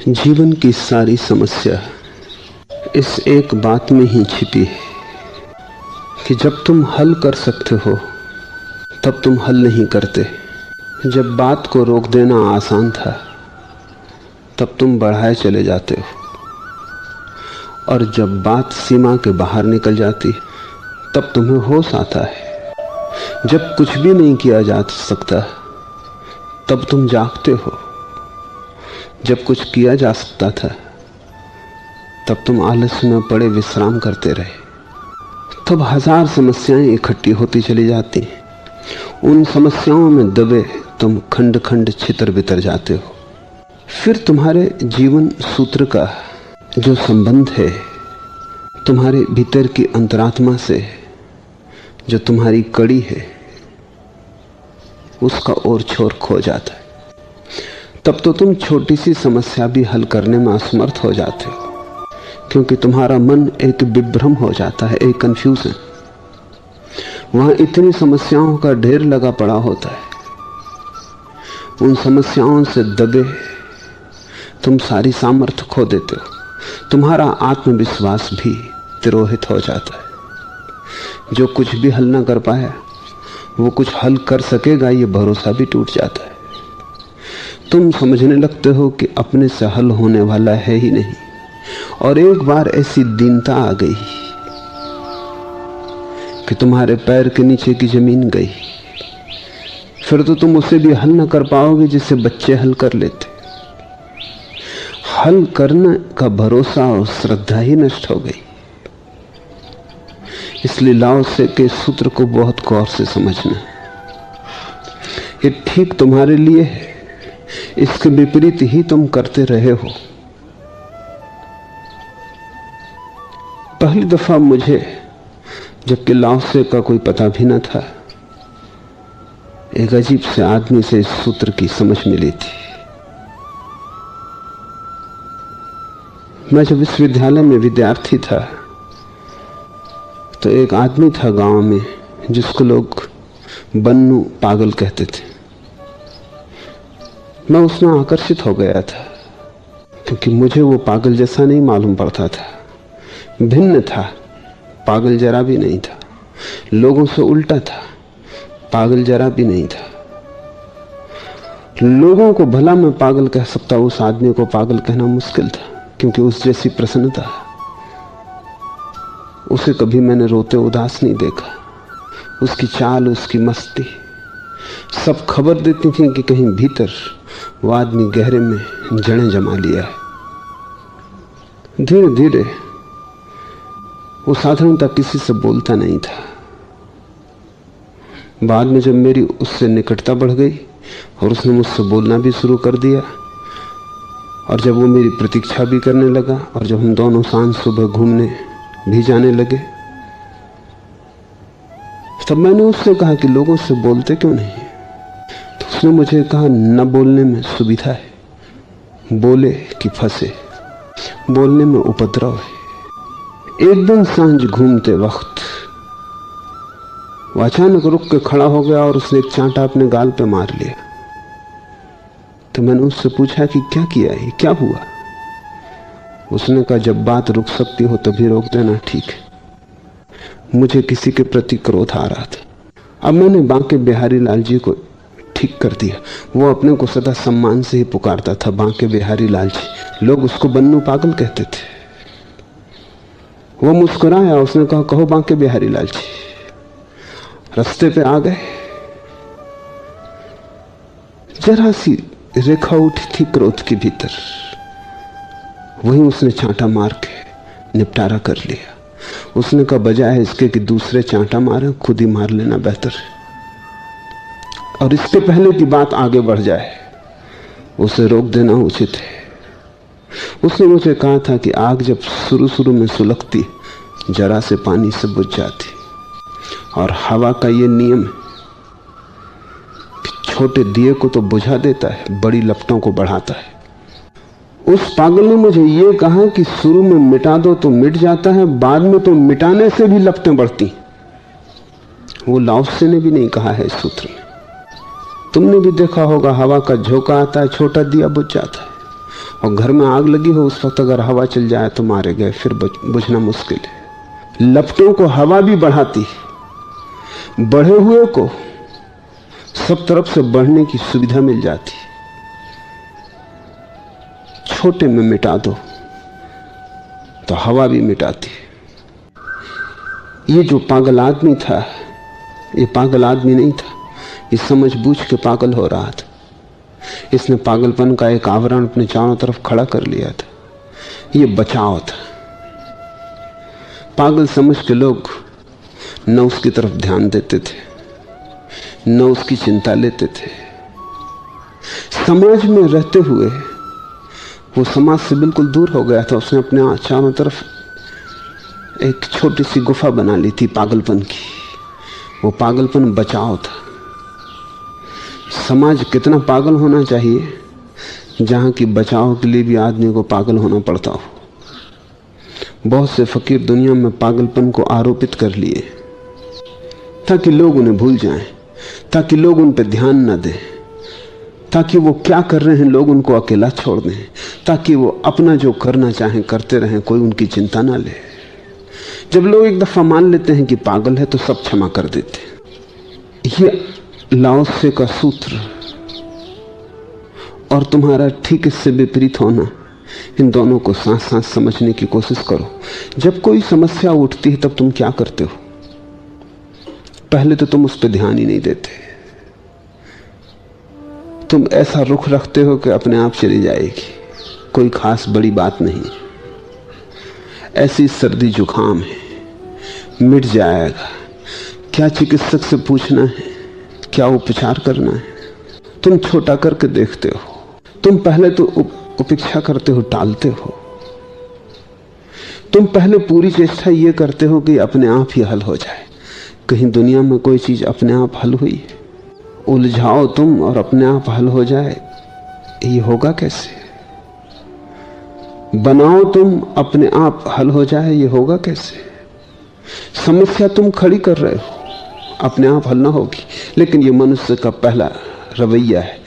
जीवन की सारी समस्या इस एक बात में ही छिपी है कि जब तुम हल कर सकते हो तब तुम हल नहीं करते। जब बात को रोक देना आसान था तब तुम बढ़ाए चले जाते हो, और जब बात सीमा के बाहर निकल जाती तब तुम्हें होश आता है। जब कुछ भी नहीं किया जा सकता तब तुम जागते हो। जब कुछ किया जा सकता था तब तुम आलस्य में पड़े विश्राम करते रहे। तब हजार समस्याएं इकट्ठी होती चली जाती। उन समस्याओं में दबे तुम खंड खंड छितर बितर जाते हो। फिर तुम्हारे जीवन सूत्र का जो संबंध है तुम्हारे भीतर की अंतरात्मा से, जो तुम्हारी कड़ी है, उसका और छोर खो जाता है। तब तो तुम छोटी सी समस्या भी हल करने में असमर्थ हो जाते हो, क्योंकि तुम्हारा मन एक विभ्रम हो जाता है, एक कंफ्यूजन। वहां इतनी समस्याओं का ढेर लगा पड़ा होता है। उन समस्याओं से दबे तुम सारी सामर्थ्य खो देते हो। तुम्हारा आत्मविश्वास भी तिरोहित हो जाता है। जो कुछ भी हल ना कर पाया वो कुछ हल कर सकेगा, ये भरोसा भी टूट जाता है। तुम समझने लगते हो कि अपने से हल होने वाला है ही नहीं। और एक बार ऐसी दीनता आ गई कि तुम्हारे पैर के नीचे की जमीन गई, फिर तो तुम उसे भी हल न कर पाओगे जिसे बच्चे हल कर लेते। हल करने का भरोसा और श्रद्धा ही नष्ट हो गई। इसलिए लाओ से के सूत्र को बहुत गौर से समझना। ये ठीक तुम्हारे लिए है, इसके विपरीत ही तुम करते रहे हो। पहली दफा मुझे, जबकि लाओ से का कोई पता भी न था, एक अजीब से आदमी से इस सूत्र की समझ मिली थी। मैं जब विश्वविद्यालय में विद्यार्थी था तो एक आदमी था गांव में जिसको लोग बन्नू पागल कहते थे। मैं उसमें आकर्षित हो गया था, क्योंकि मुझे वो पागल जैसा नहीं मालूम पड़ता था। भिन्न था, पागल जरा भी नहीं था। लोगों से उल्टा था, पागल जरा भी नहीं था। लोगों को भला मैं पागल कह सकता, उस आदमी को पागल कहना मुश्किल था, क्योंकि उस जैसी प्रसन्नता उसे कभी मैंने रोते उदास नहीं देखा। उसकी चाल, उसकी मस्ती सब खबर देती थी कि कहीं भीतर वो आदमी गहरे में जड़ें जमा लिया है। धीरे धीरे वो साधारणतः किसी से बोलता नहीं था। बाद में जब मेरी उससे निकटता बढ़ गई और उसने मुझसे बोलना भी शुरू कर दिया, और जब वो मेरी प्रतीक्षा भी करने लगा, और जब हम दोनों सांझ सुबह घूमने भी जाने लगे, तब मैंने उससे कहा कि लोगों से बोलते क्यों नहीं? तो उसने मुझे कहा, न बोलने में सुविधा है, बोले कि फंसे, बोलने में उपद्रव है। एक दिन सांझ घूमते वक्त वो अचानक रुक के खड़ा हो गया और उसने एक चांटा अपने गाल पे मार लिया। तो मैंने उससे पूछा कि क्या किया है, क्या हुआ? उसने कहा, जब बात रुक सकती हो तभी रोक देना ठीक है। मुझे किसी के प्रति क्रोध आ रहा था। अब मैंने बांके बिहारी लाल जी को ठीक कर दिया। वो अपने को सदा सम्मान से ही पुकारता था, बांके बिहारी लाल जी। लोग उसको बन्नू पागल कहते थे। वो मुस्कुराया, उसने कहा, कहो बांके बिहारी लाल जी। रास्ते पे आ गए, जरा सी रेखा उठी थी क्रोध के भीतर, वहीं उसने चांटा मार के निपटारा कर लिया। उसने कहा, बजाय इसके कि दूसरे चांटा मारे, खुद ही मार लेना बेहतर है, और इसके पहले की बात आगे बढ़ जाए उसे रोक देना उचित है। उसने मुझे कहा था कि आग जब शुरू शुरू में सुलगती, जरा से पानी से बुझ जाती, और हवा का ये नियम है कि छोटे दिए को तो बुझा देता है, बड़ी लपटों को बढ़ाता है। उस पागल ने मुझे ये कहा कि शुरू में मिटा दो तो मिट जाता है, बाद में तो मिटाने से भी लपटें बढ़ती। वो लाओ से ने भी नहीं कहा है इस सूत्र में। तुमने भी देखा होगा, हवा का झोंका आता है, छोटा दिया बुझ जाता है, और घर में आग लगी हो उस वक्त अगर हवा चल जाए तो मारे गए, फिर बुझना मुश्किल है। लपटों को हवा भी बढ़ाती, बढ़े हुए को सब तरफ से बढ़ने की सुविधा मिल जाती। छोटे में मिटा दो तो हवा भी मिटाती। ये जो पागल आदमी था, ये पागल आदमी नहीं था, ये समझबूझ के पागल हो रहा था। इसने पागलपन का एक आवरण अपने चारों तरफ खड़ा कर लिया था। ये बचाव था। पागल समझ के लोग न उसकी तरफ ध्यान देते थे, न उसकी चिंता लेते थे। समाज में रहते हुए वो समाज से बिल्कुल दूर हो गया था। उसने अपने चारों तरफ एक छोटी सी गुफा बना ली थी पागलपन की। वो पागलपन बचाव था। समाज कितना पागल होना चाहिए जहां की बचाव के लिए भी आदमी को पागल होना पड़ता हो। बहुत से फकीर दुनिया में पागलपन को आरोपित कर लिए ताकि लोग उन्हें भूल जाएं, ताकि लोग उन पर ध्यान न दें, ताकि वो क्या कर रहे हैं लोग उनको अकेला छोड़ दें, ताकि वो अपना जो करना चाहें करते रहें, कोई उनकी चिंता ना ले। जब लोग एक दफा मान लेते हैं कि पागल है तो सब क्षमा कर देते। ये लाओ त्से का सूत्र और तुम्हारा ठीक इससे विपरीत होना, इन दोनों को साथ साथ समझने की कोशिश करो। जब कोई समस्या उठती है तब तुम क्या करते हो? पहले तो तुम उस पर ध्यान ही नहीं देते। तुम ऐसा रुख रखते हो कि अपने आप चली जाएगी, कोई खास बड़ी बात नहीं, ऐसी सर्दी जुकाम है, मिट जाएगा। क्या चिकित्सक से पूछना है, क्या उपचार करना है? तुम छोटा करके देखते हो। तुम पहले तो उपेक्षा करते हो, टालते हो। तुम पहले पूरी चेष्टा ये करते हो कि अपने आप ही हल हो जाए। कहीं दुनिया में कोई चीज अपने आप हल हुई है? उलझाओ तुम और अपने आप हल हो जाए, ये होगा कैसे? बनाओ तुम अपने आप हल हो जाए, ये होगा कैसे? समस्या तुम खड़ी कर रहे हो, अपने आप हल ना होगी। लेकिन ये मनुष्य का पहला रवैया है।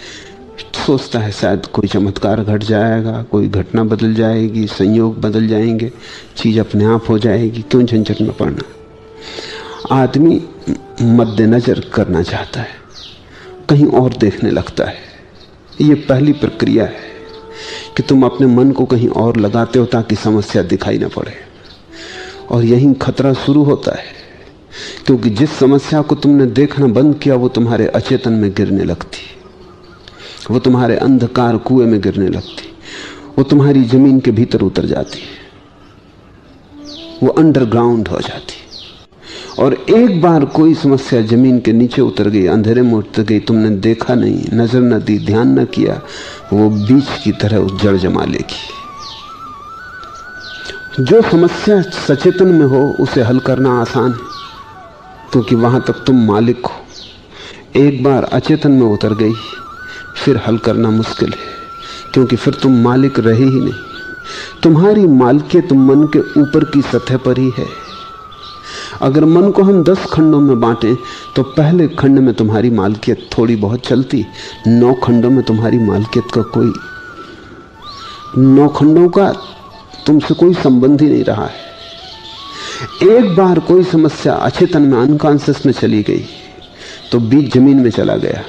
सोचता है शायद कोई चमत्कार घट जाएगा, कोई घटना बदल जाएगी, संयोग बदल जाएंगे, चीज अपने आप हो जाएगी, क्यों झंझट में पड़ना। आदमी मद्देनजर करना चाहता है, कहीं और देखने लगता है। ये पहली प्रक्रिया है कि तुम अपने मन को कहीं और लगाते हो ताकि समस्या दिखाई ना पड़े। और यहीं खतरा शुरू होता है, क्योंकि जिस समस्या को तुमने देखना बंद किया वो तुम्हारे अचेतन में गिरने लगती, वो तुम्हारे अंधकार कुएं में गिरने लगती, वो तुम्हारी जमीन के भीतर उतर जाती, वो अंडरग्राउंड हो जाती। और एक बार कोई समस्या जमीन के नीचे उतर गई, अंधेरे में उतर गई, तुमने देखा नहीं, नजर न दी, ध्यान न किया, वो बीज की तरह जड़ जमा लेगी। जो समस्या सचेतन में हो उसे हल करना आसान है, क्योंकि वहां तक तुम मालिक हो। एक बार अचेतन में उतर गई फिर हल करना मुश्किल है, क्योंकि फिर तुम मालिक रहे ही नहीं। तुम्हारी मालिकियत मन के ऊपर की सतह पर ही है। अगर मन को हम 10 खंडों में बांटें तो पहले खंड में तुम्हारी मालिकियत थोड़ी बहुत चलती, 9 खंडों में तुम्हारी मालिकियत का कोई 9 खंडों का तुमसे कोई संबंध ही नहीं रहा है। एक बार कोई समस्या अचेतन में, अनकॉन्शियस में चली गई तो बीज जमीन में चला गया।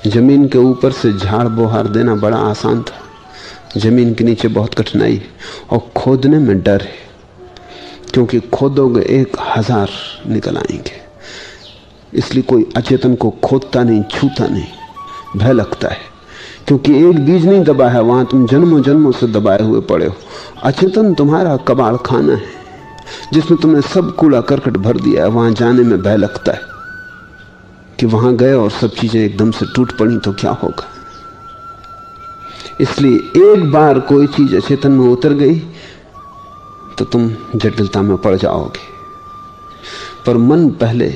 जमीन के ऊपर से झाड़ बोहार देना बड़ा आसान था, जमीन के नीचे बहुत कठिनाई है और खोदने में डर है, क्योंकि खोदोगे 1000 निकल आएंगे। इसलिए कोई अचेतन को खोदता नहीं, छूता नहीं, भय लगता है, क्योंकि एक बीज नहीं दबा है, वहां तुम जन्मों जन्मों से दबाए हुए पड़े हो। अचेतन तुम्हारा कबाड़ खाना है जिसमें तुमने सब कूड़ा करकट भर दिया है। वहां जाने में भय लगता है कि वहां गए और सब चीजें एकदम से टूट पड़ी तो क्या होगा। इसलिए एक बार कोई चीज अचेतन में उतर गई तो तुम जटिलता में पड़ जाओगे। पर मन पहले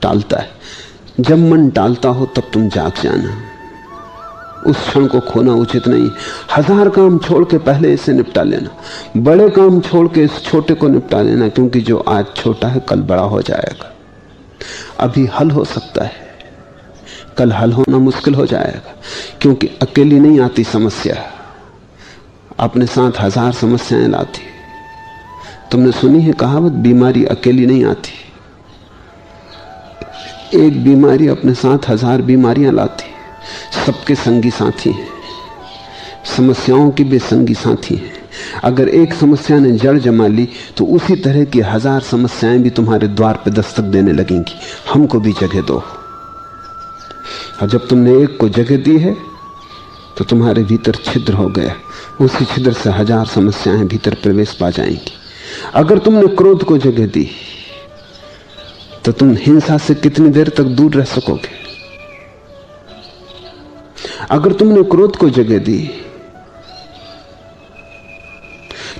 टालता है। जब मन टालता हो तब तुम जाग जाना, उस क्षण को खोना उचित नहीं। 1000 काम छोड़ के पहले इसे निपटा लेना, बड़े काम छोड़ के इस छोटे को निपटा लेना, क्योंकि जो आज छोटा है कल बड़ा हो जाएगा। अभी हल हो सकता है, कल हल होना मुश्किल हो जाएगा, क्योंकि अकेली नहीं आती समस्या, अपने साथ 1000 समस्याएं लाती है। तुमने सुनी है कहावत, बीमारी अकेली नहीं आती, एक बीमारी अपने साथ 1000 बीमारियां लाती। सबके संगी साथी हैं, समस्याओं की भी संगी साथी हैं। अगर एक समस्या ने जड़ जमा ली तो उसी तरह की 1000 समस्याएं भी तुम्हारे द्वार पर दस्तक देने लगेंगी। हमको भी जगह दो। और जब तुमने एक को जगह दी है तो तुम्हारे भीतर छिद्र हो गया, उसी छिद्र से 1000 समस्याएं भीतर प्रवेश पा जाएंगी। अगर तुमने क्रोध को जगह दी तो तुम हिंसा से कितनी देर तक दूर रह सकोगे? अगर तुमने क्रोध को जगह दी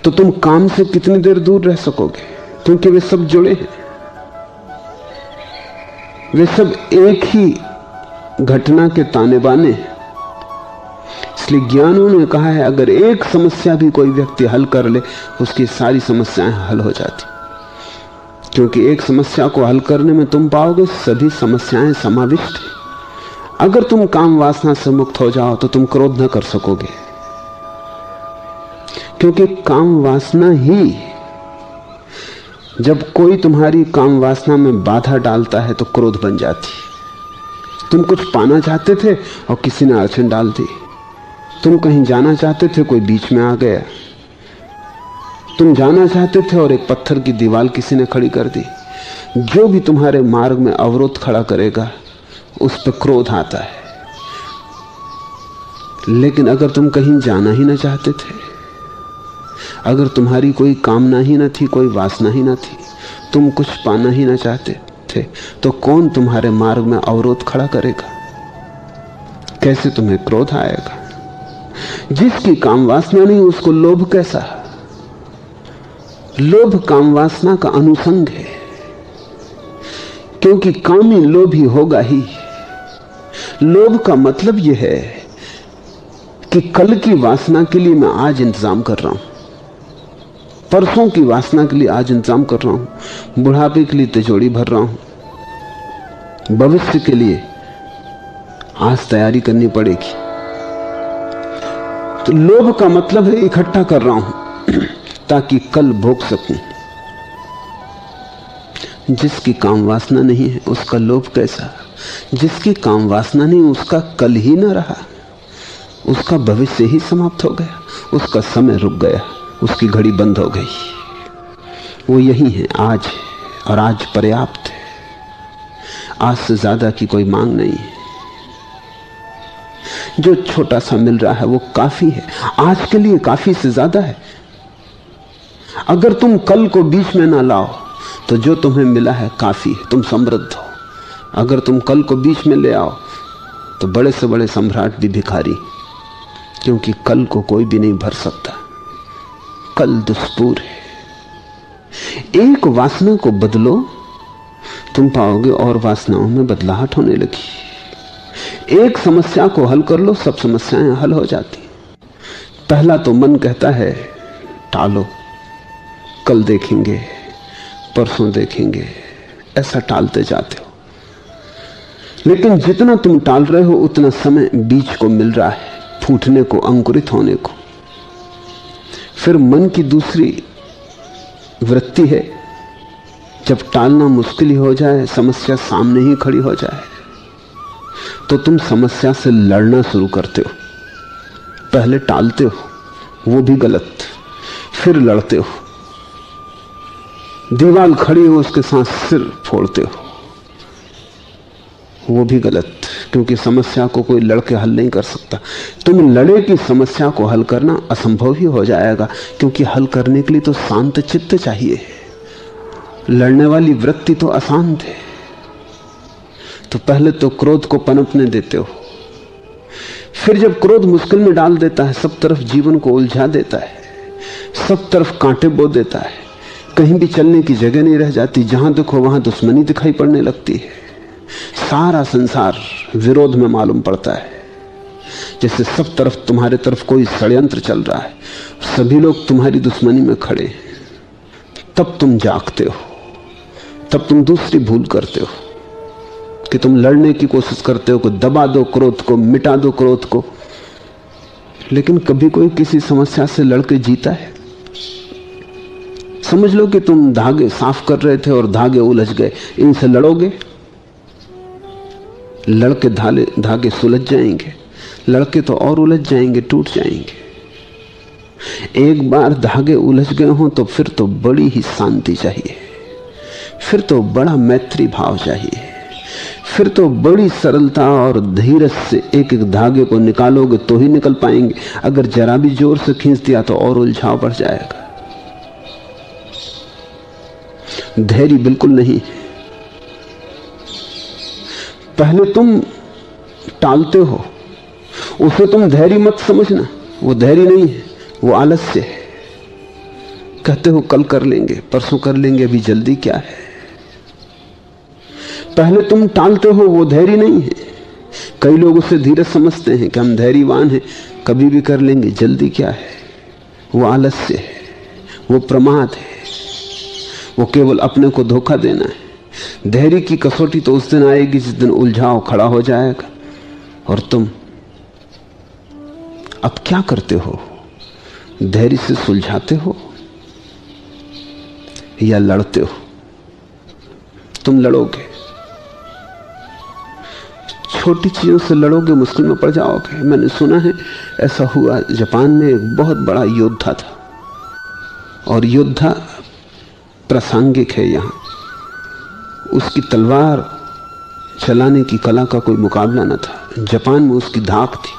तो तुम काम से कितनी देर दूर रह सकोगे? क्योंकि वे सब जुड़े हैं, वे सब एक ही घटना के ताने बाने हैं। इसलिए ज्ञानों ने कहा है अगर एक समस्या भी कोई व्यक्ति हल कर ले, उसकी सारी समस्याएं हल हो जाती। क्योंकि एक समस्या को हल करने में तुम पाओगे सभी समस्याएं समाविष्ट हैं। अगर तुम काम वासना से मुक्त हो जाओ तो तुम क्रोध न कर सकोगे, क्योंकि काम वासना ही, जब कोई तुम्हारी काम वासना में बाधा डालता है तो क्रोध बन जाती। तुम कुछ पाना चाहते थे और किसी ने अड़चन डाल दी। तुम कहीं जाना चाहते थे, कोई बीच में आ गया। तुम जाना चाहते थे और एक पत्थर की दीवार किसी ने खड़ी कर दी। जो भी तुम्हारे मार्ग में अवरोध खड़ा करेगा उस पर क्रोध आता है। लेकिन अगर तुम कहीं जाना ही ना चाहते थे, अगर तुम्हारी कोई कामना ही ना थी, कोई वासना ही ना थी, तुम कुछ पाना ही ना चाहते थे, तो कौन तुम्हारे मार्ग में अवरोध खड़ा करेगा? कैसे तुम्हें क्रोध आएगा? जिसकी काम वासना नहीं उसको लोभ कैसा? लोभ काम वासना का अनुसंग है, क्योंकि कामी लोभी होगा ही। लोभ का मतलब यह है कि कल की वासना के लिए मैं आज इंतजाम कर रहा हूं, परसों की वासना के लिए आज इंतजाम कर रहा हूं, बुढ़ापे के लिए तिजोरी भर रहा हूं, भविष्य के लिए आज तैयारी करनी पड़ेगी। तो लोभ का मतलब है इकट्ठा कर रहा हूं ताकि कल भोग सकूं। जिसकी काम वासना नहीं है उसका लोभ कैसा? जिसकी काम वासना नहीं उसका कल ही ना रहा, उसका भविष्य ही समाप्त हो गया, उसका समय रुक गया, उसकी घड़ी बंद हो गई। वो यही है आज, और आज पर्याप्त है। आज से ज्यादा की कोई मांग नहीं है। जो छोटा सा मिल रहा है वो काफी है, आज के लिए काफी से ज्यादा है। अगर तुम कल को बीच में ना लाओ तो जो तुम्हें मिला है काफी है, तुम समृद्ध हो। अगर तुम कल को बीच में ले आओ तो बड़े से बड़े सम्राट भी भिखारी, क्योंकि कल को कोई भी नहीं भर सकता। कल दुष्पूर है। एक वासना को बदलो, तुम पाओगे और वासनाओं में बदलाहट होने लगी। एक समस्या को हल कर लो, सब समस्याएं हल हो जाती। पहला तो मन कहता है टालो, कल देखेंगे, परसों देखेंगे, ऐसा टालते जाते हो। लेकिन जितना तुम टाल रहे हो उतना समय बीज को मिल रहा है फूटने को, अंकुरित होने को। फिर मन की दूसरी वृत्ति है, जब टालना मुश्किल ही हो जाए, समस्या सामने ही खड़ी हो जाए, तो तुम समस्या से लड़ना शुरू करते हो। पहले टालते हो, वो भी गलत, फिर लड़ते हो। दीवार खड़ी हो उसके साथ सिर फोड़ते हो, वो भी गलत, क्योंकि समस्या को कोई लड़के हल नहीं कर सकता। तुम लड़े कि समस्या को हल करना असंभव ही हो जाएगा, क्योंकि हल करने के लिए तो शांत चित्त चाहिए। लड़ने वाली वृत्ति तो अशांत है। तो पहले तो क्रोध को पनपने देते हो, फिर जब क्रोध मुश्किल में डाल देता है, सब तरफ जीवन को उलझा देता है, सब तरफ कांटे बो देता है, कहीं भी चलने की जगह नहीं रह जाती, जहां देखो वहां दुश्मनी दिखाई पड़ने लगती है, सारा संसार विरोध में मालूम पड़ता है, जैसे सब तरफ तुम्हारे तरफ कोई षड्यंत्र चल रहा है, सभी लोग तुम्हारी दुश्मनी में खड़े हैं। तब तुम जागते हो, तब तुम दूसरी भूल करते हो कि तुम लड़ने की कोशिश करते हो कि दबा दो क्रोध को, मिटा दो क्रोध को, लेकिन कभी कोई किसी समस्या से लड़के जीता है? समझ लो कि तुम धागे साफ कर रहे थे और धागे उलझ गए, इनसे लड़ोगे? लड़के धागे सुलझ जाएंगे, लड़के तो और उलझ जाएंगे, टूट जाएंगे। एक बार धागे उलझ गए हों तो फिर तो बड़ी ही शांति चाहिए, फिर तो बड़ा मैत्री भाव चाहिए, फिर तो बड़ी सरलता और धीरज से एक एक धागे को निकालोगे तो ही निकल पाएंगे। अगर जरा भी जोर से खींच दिया तो और उलझाव बढ़ जाएगा। धैर्य बिल्कुल नहीं। पहले तुम टालते हो, उसे तुम धैर्य मत समझना। वो धैर्य नहीं है, वो आलस्य है। कहते हो कल कर लेंगे, परसों कर लेंगे, अभी जल्दी क्या है। पहले तुम टालते हो, वो धैर्य नहीं है। कई लोग उसे धीरज समझते हैं कि हम धैर्यवान हैं, कभी भी कर लेंगे, जल्दी क्या है। वो आलस्य है, वो प्रमाद है, वो केवल अपने को धोखा देना है। धैर्य की कसौटी तो उस दिन आएगी जिस दिन उलझाव खड़ा हो जाएगा और तुम अब क्या करते हो? धैर्य से सुलझाते हो या लड़ते हो? तुम लड़ोगे, छोटी चीजों से लड़ोगे, मुश्किल में पड़ जाओगे। मैंने सुना है ऐसा हुआ, जापान में एक बहुत बड़ा योद्धा था और योद्धा प्रासंगिक है यहाँ। उसकी तलवार चलाने की कला का कोई मुकाबला न था। जापान में उसकी धाक थी,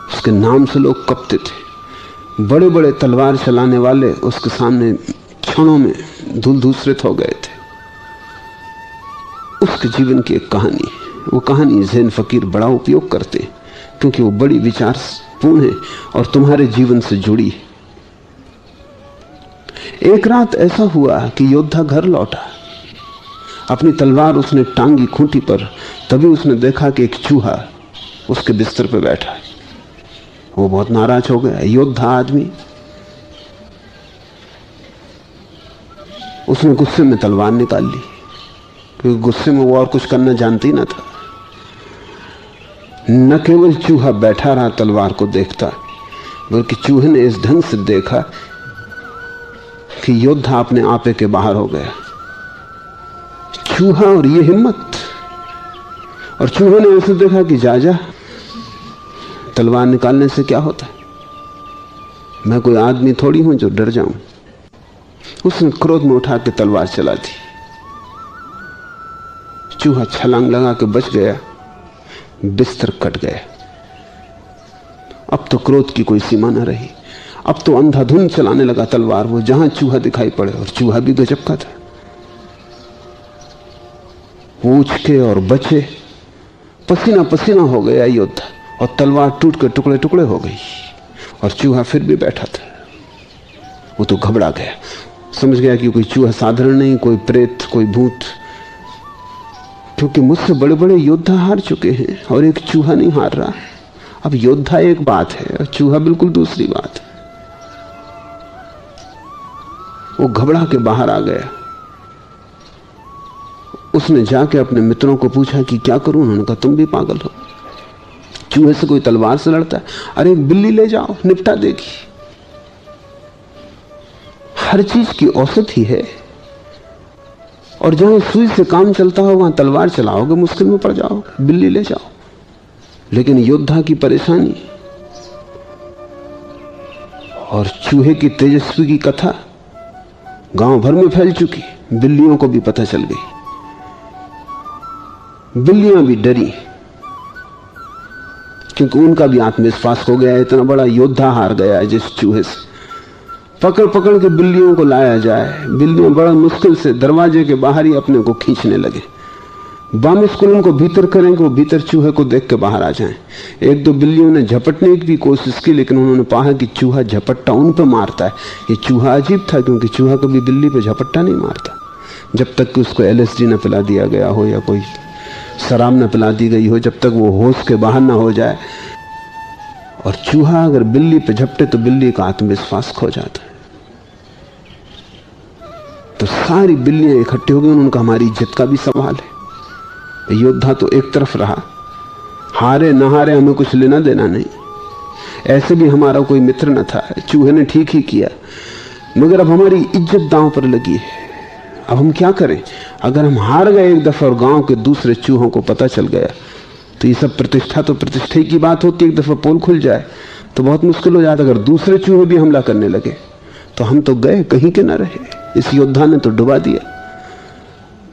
उसके नाम से लोग कपते थे। बड़े बड़े तलवार चलाने वाले उसके सामने क्षणों में धूल धूसरित हो गए थे। उसके जीवन की एक कहानी है। वो कहानी ज़ैन फकीर बड़ा उपयोग करते हैं क्योंकि वो बड़ी विचारपूर्ण है और तुम्हारे जीवन से जुड़ी है। एक रात ऐसा हुआ कि योद्धा घर लौटा, अपनी तलवार उसने टांगी खूंटी पर। तभी उसने देखा कि एक चूहा उसके बिस्तर पर बैठा है। वो बहुत नाराज हो गया। योद्धा आदमी, उसने गुस्से में तलवार निकाल ली क्योंकि गुस्से में वो और कुछ करना जानती ही ना था। न केवल चूहा बैठा रहा तलवार को देखता, बल्कि चूहे ने इस ढंग से देखा कि योद्धा अपने आपे के बाहर हो गया। चूहा और ये हिम्मत। और चूहे ने ऐसे देखा कि जा तलवार निकालने से क्या होता है, मैं कोई आदमी थोड़ी हूं जो डर जाऊं। उसने क्रोध में उठा के तलवार चला दी। चूहा छलांग लगा के बच गया, बिस्तर कट गया। अब तो क्रोध की कोई सीमा न रही। अब तो अंधाधुंध चलाने लगा तलवार, वो जहां चूहा दिखाई पड़े। और चूहा भी गजब का था, वो उछके और बचे। पसीना पसीना हो गया योद्धा और तलवार टूट के टुकड़े टुकड़े हो गई। और चूहा फिर भी बैठा था। वो तो घबरा गया, समझ गया कि कोई चूहा साधारण नहीं, कोई प्रेत, कोई भूत। क्योंकि मुझसे बड़े बड़े योद्धा हार चुके हैं और एक चूहा नहीं हार रहा। अब योद्धा एक बात है और चूहा बिल्कुल दूसरी बात है। वो घबरा के बाहर आ गया। उसने जाके अपने मित्रों को पूछा कि क्या करूं। उन्होंने कहा तुम भी पागल हो, चूहे से कोई तलवार से लड़ता है? अरे एक बिल्ली ले जाओ, निपटा देगी। हर चीज की औसत ही है, और जहां सुई से काम चलता हो वहां तलवार चलाओगे, मुश्किल में पड़ जाओगे। बिल्ली ले जाओ। लेकिन योद्धा की परेशानी और चूहे की तेजस्वी की कथा गांव भर में फैल चुकी। बिल्लियों को भी पता चल गई, बिल्लियां भी डरी क्योंकि उनका भी आत्मविश्वास हो गया। इतना बड़ा योद्धा हार गया जिस चूहे से। पकड़ पकड़ के बिल्लियों को लाया जाए। बिल्लियां बड़ा मुश्किल से दरवाजे के बाहर ही अपने को खींचने लगे। बामिस्कुल उनको भीतर करें कि वो भीतर चूहे को देख के बाहर आ जाएं। एक दो बिल्लियों ने झपटने की भी कोशिश की, लेकिन उन्होंने पाया कि चूहा झपट्टा उन पे मारता है। ये चूहा अजीब था क्योंकि चूहा कभी बिल्ली पे झपट्टा नहीं मारता जब तक कि उसको LSD न पिला दिया गया हो या कोई शराब न पिला दी गई हो, जब तक वो होश के बाहर ना हो जाए। और चूहा अगर बिल्ली पे झपटे तो बिल्ली का आत्मविश्वास खो जाता है। तो सारी बिल्लियां इकट्ठी हो गई। उन्होंने कहा हमारी इज्जत का भी सवाल है। योद्धा तो एक तरफ रहा, हारे न हारे हमें कुछ लेना देना नहीं। ऐसे भी हमारा कोई मित्र न था, चूहे ने ठीक ही किया, मगर अब हमारी इज्जत दांव पर लगी है। अब हम क्या करें? अगर हम हार गए एक दफा और गांव के दूसरे चूहों को पता चल गया तो ये सब प्रतिष्ठा तो प्रतिष्ठा की बात होती है, एक दफा पोल खुल जाए तो बहुत मुश्किल हो जाता। अगर दूसरे चूहे भी हमला करने लगे तो हम तो गए, कहीं के न रहे। इस योद्धा ने तो डुबा दिया।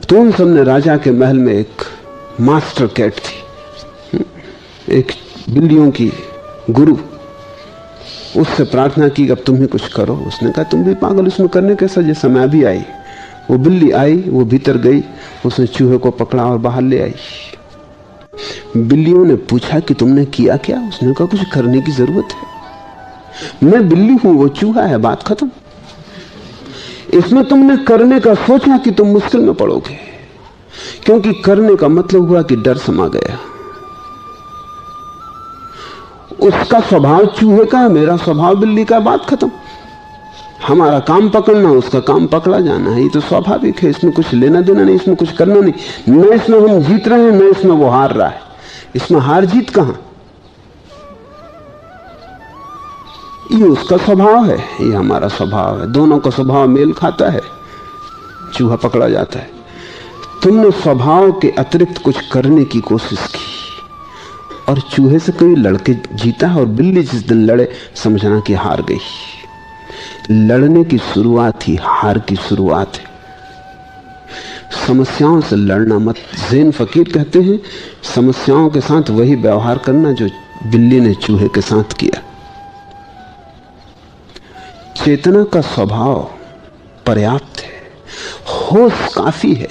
तो उन सबने राजा के महल में एक मास्टर कैट थी, एक बिल्लियों की गुरु, उससे प्रार्थना की अब तुम ही कुछ करो। उसने कहा तुम भी पागल, इसमें करने कैसा, जैसा मैं भी आई। वो बिल्ली आई, वो भीतर गई, उसने चूहे को पकड़ा और बाहर ले आई। बिल्लियों ने पूछा कि तुमने किया क्या? उसने कहा कुछ करने की जरूरत है, मैं बिल्ली हूं, वो चूहा है, बात खत्म। इसमें तुमने करने का सोचा कि तुम मुश्किल में पड़ोगे, क्योंकि करने का मतलब हुआ कि डर समा गया। उसका स्वभाव चूहे का है, मेरा स्वभाव बिल्ली का, बात खत्म। हमारा काम पकड़ना, उसका काम पकड़ा जाना है, ये तो स्वाभाविक है। इसमें कुछ लेना देना नहीं, इसमें कुछ करना नहीं। न इसमें हम जीत रहे हैं, न इसमें वो हार रहा है। इसमें हार जीत कहां? ये उसका स्वभाव है, ये हमारा स्वभाव है, दोनों का स्वभाव मेल खाता है, चूहा पकड़ा जाता है। तुमने स्वभाव के अतिरिक्त कुछ करने की कोशिश की और चूहे से कोई लड़के जीता है, और बिल्ली जिस दिन लड़े समझना कि हार गई। लड़ने की शुरुआत ही हार की शुरुआत है। समस्याओं से लड़ना मत। ज़ैन फकीर कहते हैं समस्याओं के साथ वही व्यवहार करना जो बिल्ली ने चूहे के साथ किया। चेतना का स्वभाव पर्याप्त है, होश काफी है।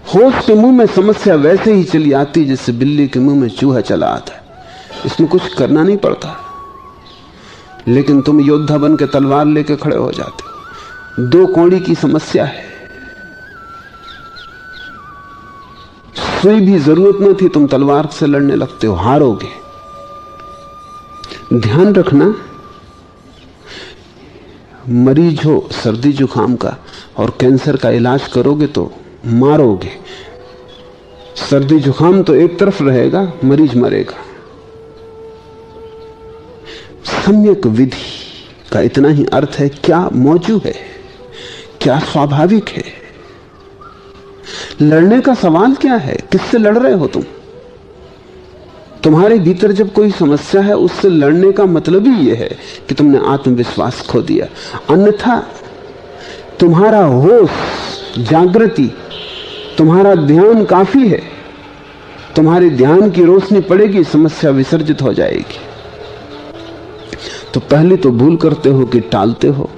होश के मुंह में समस्या वैसे ही चली आती जैसे बिल्ली के मुंह में चूहा चला आता है। इसमें कुछ करना नहीं पड़ता, लेकिन तुम योद्धा बन के तलवार लेके खड़े हो जाते हो। दो कौड़ी की समस्या है, सुई भी जरूरत न थी, तुम तलवार से लड़ने लगते हो, हारोगे। ध्यान रखना, मरीज हो सर्दी जुकाम का और कैंसर का इलाज करोगे तो मारोगे। सर्दी जुकाम तो एक तरफ रहेगा, मरीज मरेगा। सम्यक विधि का इतना ही अर्थ है, क्या मौजू है, क्या स्वाभाविक है। लड़ने का सवाल क्या है? किससे लड़ रहे हो तुम? तुम्हारे भीतर जब कोई समस्या है, उससे लड़ने का मतलब ही यह है कि तुमने आत्मविश्वास खो दिया। अन्यथा तुम्हारा होश, जागृति, तुम्हारा ध्यान काफी है। तुम्हारे ध्यान की रोशनी पड़ेगी, समस्या विसर्जित हो जाएगी। तो पहली तो भूल करते हो कि टालते हो,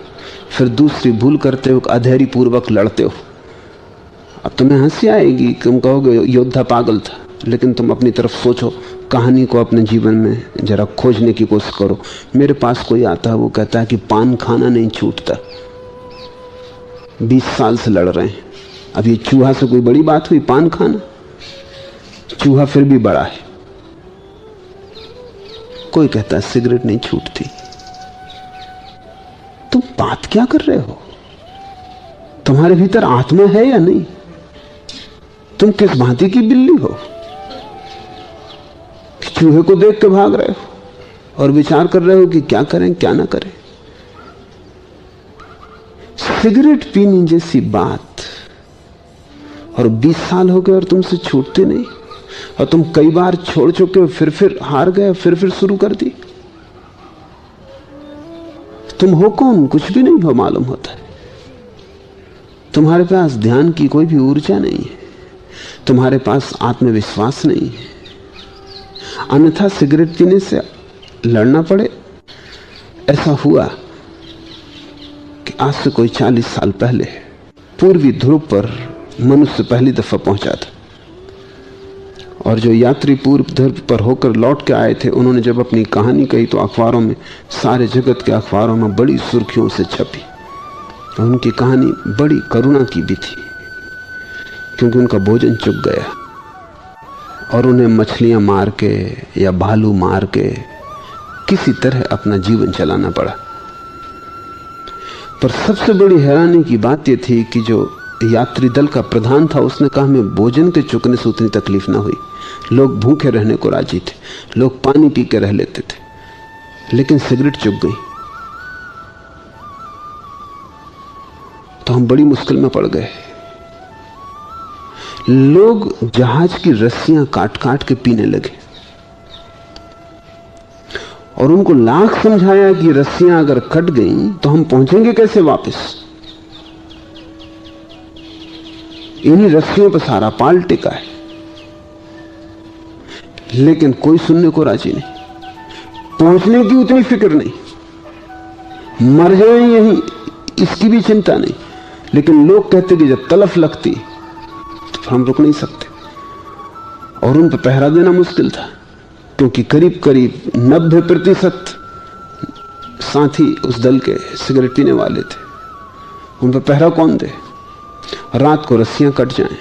फिर दूसरी भूल करते हो कि अधैर्य पूर्वक लड़ते हो। अब तुम्हें हंसी आएगी, तुम कहोगे योद्धा पागल था, लेकिन तुम अपनी तरफ सोचो, कहानी को अपने जीवन में जरा खोजने की कोशिश करो। मेरे पास कोई आता है, वो कहता है कि पान खाना नहीं छूटता, 20 साल से लड़ रहे हैं। अब ये चूहा से कोई बड़ी बात हुई पान खाना? चूहा फिर भी बड़ा है। कोई कहता है सिगरेट नहीं छूटती। तुम बात क्या कर रहे हो? तुम्हारे भीतर आत्मा है या नहीं? तुम किस भांति की बिल्ली हो कि चूहे को देख के भाग रहे हो और विचार कर रहे हो कि क्या करें क्या ना करें। सिगरेट पीने जैसी बात, और 20 साल हो गए और तुमसे छूटते नहीं, और तुम कई बार छोड़ चुके हो, फिर हार गए, फिर शुरू कर दी। तुम हो कौन? कुछ भी नहीं हो मालूम होता है। तुम्हारे पास ध्यान की कोई भी ऊर्जा नहीं है, तुम्हारे पास आत्मविश्वास नहीं है। अन्यथा सिगरेट पीने से लड़ना पड़े। ऐसा हुआ कि आज से कोई 40 साल पहले पूर्वी ध्रुव पर मनुष्य पहली दफा पहुंचा था, और जो यात्री पूर्व ध्रुव पर होकर लौट के आए थे, उन्होंने जब अपनी कहानी कही तो अखबारों में, सारे जगत के अखबारों में बड़ी सुर्खियों से छपी। और उनकी कहानी बड़ी करुणा की भी थी, क्योंकि उनका भोजन चुक गया और उन्हें मछलियां मार के या भालू मार के किसी तरह अपना जीवन चलाना पड़ा। पर सबसे बड़ी हैरानी की बात यह थी कि जो यात्री दल का प्रधान था, उसने कहा हमें भोजन के चुकने से उतनी तकलीफ ना हुई, लोग भूखे रहने को राजी थे, लोग पानी पी के रह लेते थे, लेकिन सिगरेट चुक गई तो हम बड़ी मुश्किल में पड़ गए। लोग जहाज की रस्सियां काट काट के पीने लगे और उनको लाख समझाया कि रस्सियां अगर कट गई तो हम पहुंचेंगे कैसे वापस। इन्हीं रस्सियों पर सारा पाल टिका है, लेकिन कोई सुनने को राजी नहीं। पहुंचने की उतनी फिक्र नहीं, मर जाए यहीं इसकी भी चिंता नहीं, लेकिन लोग कहते कि जब तलफ लगती तो हम रुक नहीं सकते। और उन पर पहरा देना मुश्किल था, क्योंकि करीब करीब 90% साथी उस दल के सिगरेट पीने वाले थे। उन पर पहरा कौन दे? रात को रस्सियां कट जाएं।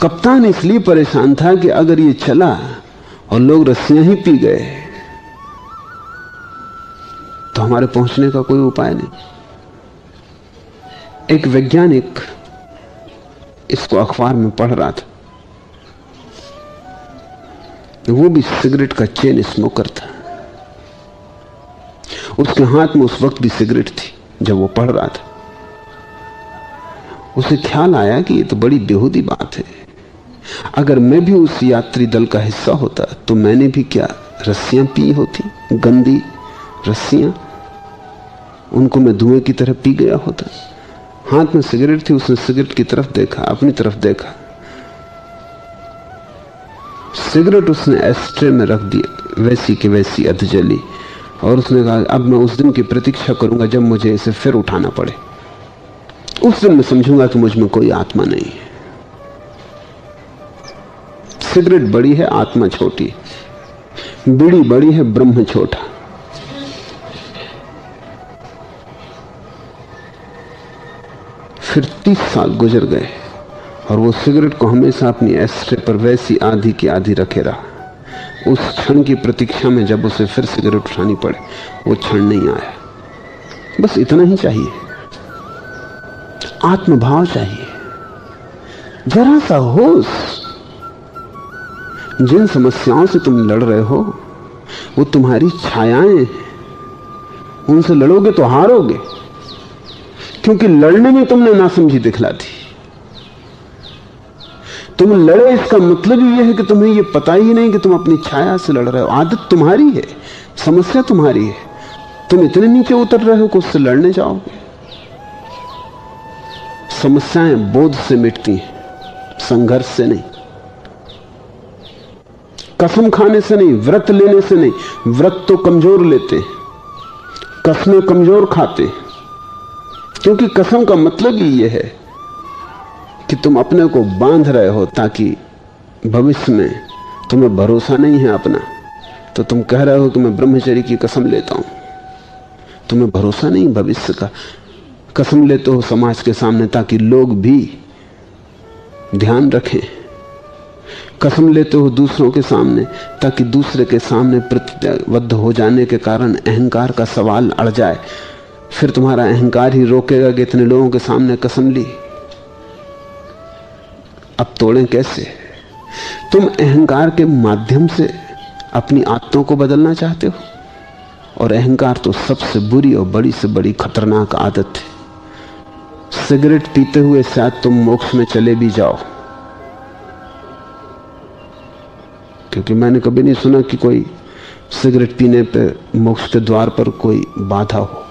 कप्तान इसलिए परेशान था कि अगर ये चला और लोग रस्सियां ही पी गए तो हमारे पहुंचने का कोई उपाय नहीं। एक वैज्ञानिक इसको अखबार में पढ़ रहा था, वो भी सिगरेट का चेन स्मोकर था। उसके हाथ में उस वक्त भी सिगरेट थी जब वो पढ़ रहा था। उसे ख्याल आया कि ये तो बड़ी बेहूदी बात है, अगर मैं भी उस यात्री दल का हिस्सा होता तो मैंने भी क्या रस्सियां पी होती, गंदी रस्सियां, उनको मैं धुएं की तरह पी गया होता। हाथ में सिगरेट थी, उसने सिगरेट की तरफ देखा, अपनी तरफ देखा, सिगरेट उसने एस्ट्रे में रख दी, वैसी की वैसी अध जली, और उसने कहा अब मैं उस दिन की प्रतीक्षा करूंगा जब मुझे इसे फिर उठाना पड़े। उस दिन मैं समझूंगा कि मुझ में कोई आत्मा नहीं है। सिगरेट बड़ी है, आत्मा छोटी, बीड़ी बड़ी है, ब्रह्म छोटा। फिर 30 साल गुजर गए और वो सिगरेट को हमेशा अपनी एस्ट्रे पर वैसी आधी की आधी रखे रहा। उस क्षण की प्रतीक्षा में जब उसे फिर सिगरेट उठानी पड़े, वो क्षण नहीं आया। बस इतना ही चाहिए, आत्मभाव चाहिए, जरा सा होश। जिन समस्याओं से तुम लड़ रहे हो वो तुम्हारी छायाएं हैं, उनसे लड़ोगे तो हारोगे, क्योंकि लड़ने में तुमने नासमझी दिखला दी। तुम लड़े इसका मतलब यह है कि तुम्हें यह पता ही नहीं कि तुम अपनी छाया से लड़ रहे हो। आदत तुम्हारी है, समस्या तुम्हारी है, तुम इतने नीचे उतर रहे हो कि उससे लड़ने जाओगे। समस्याएं बोध से मिटती हैं, संघर्ष से नहीं, कसम खाने से नहीं, व्रत लेने से नहीं। व्रत तो कमजोर लेते हैं, कसमें कमजोर खाते हैं, क्योंकि कसम का मतलब ही यह है कि तुम अपने को बांध रहे हो ताकि भविष्य में तुम्हें भरोसा नहीं है अपना, तो तुम कह रहे हो कि मैं ब्रह्मचर्य की कसम लेता हूं। तुम्हें भरोसा नहीं भविष्य का, कसम लेते हो समाज के सामने ताकि लोग भी ध्यान रखें। कसम लेते हो दूसरों के सामने ताकि दूसरे के सामने प्रतिबद्ध हो जाने के कारण अहंकार का सवाल अड़ जाए। फिर तुम्हारा अहंकार ही रोकेगा कि इतने लोगों के सामने कसम ली, अब तोड़ें कैसे। तुम अहंकार के माध्यम से अपनी आदतों को बदलना चाहते हो, और अहंकार तो सबसे बुरी और बड़ी से बड़ी खतरनाक आदत है। सिगरेट पीते हुए शायद तुम मोक्ष में चले भी जाओ, क्योंकि मैंने कभी नहीं सुना कि कोई सिगरेट पीने पे मोक्ष के द्वार पर कोई बाधा हो,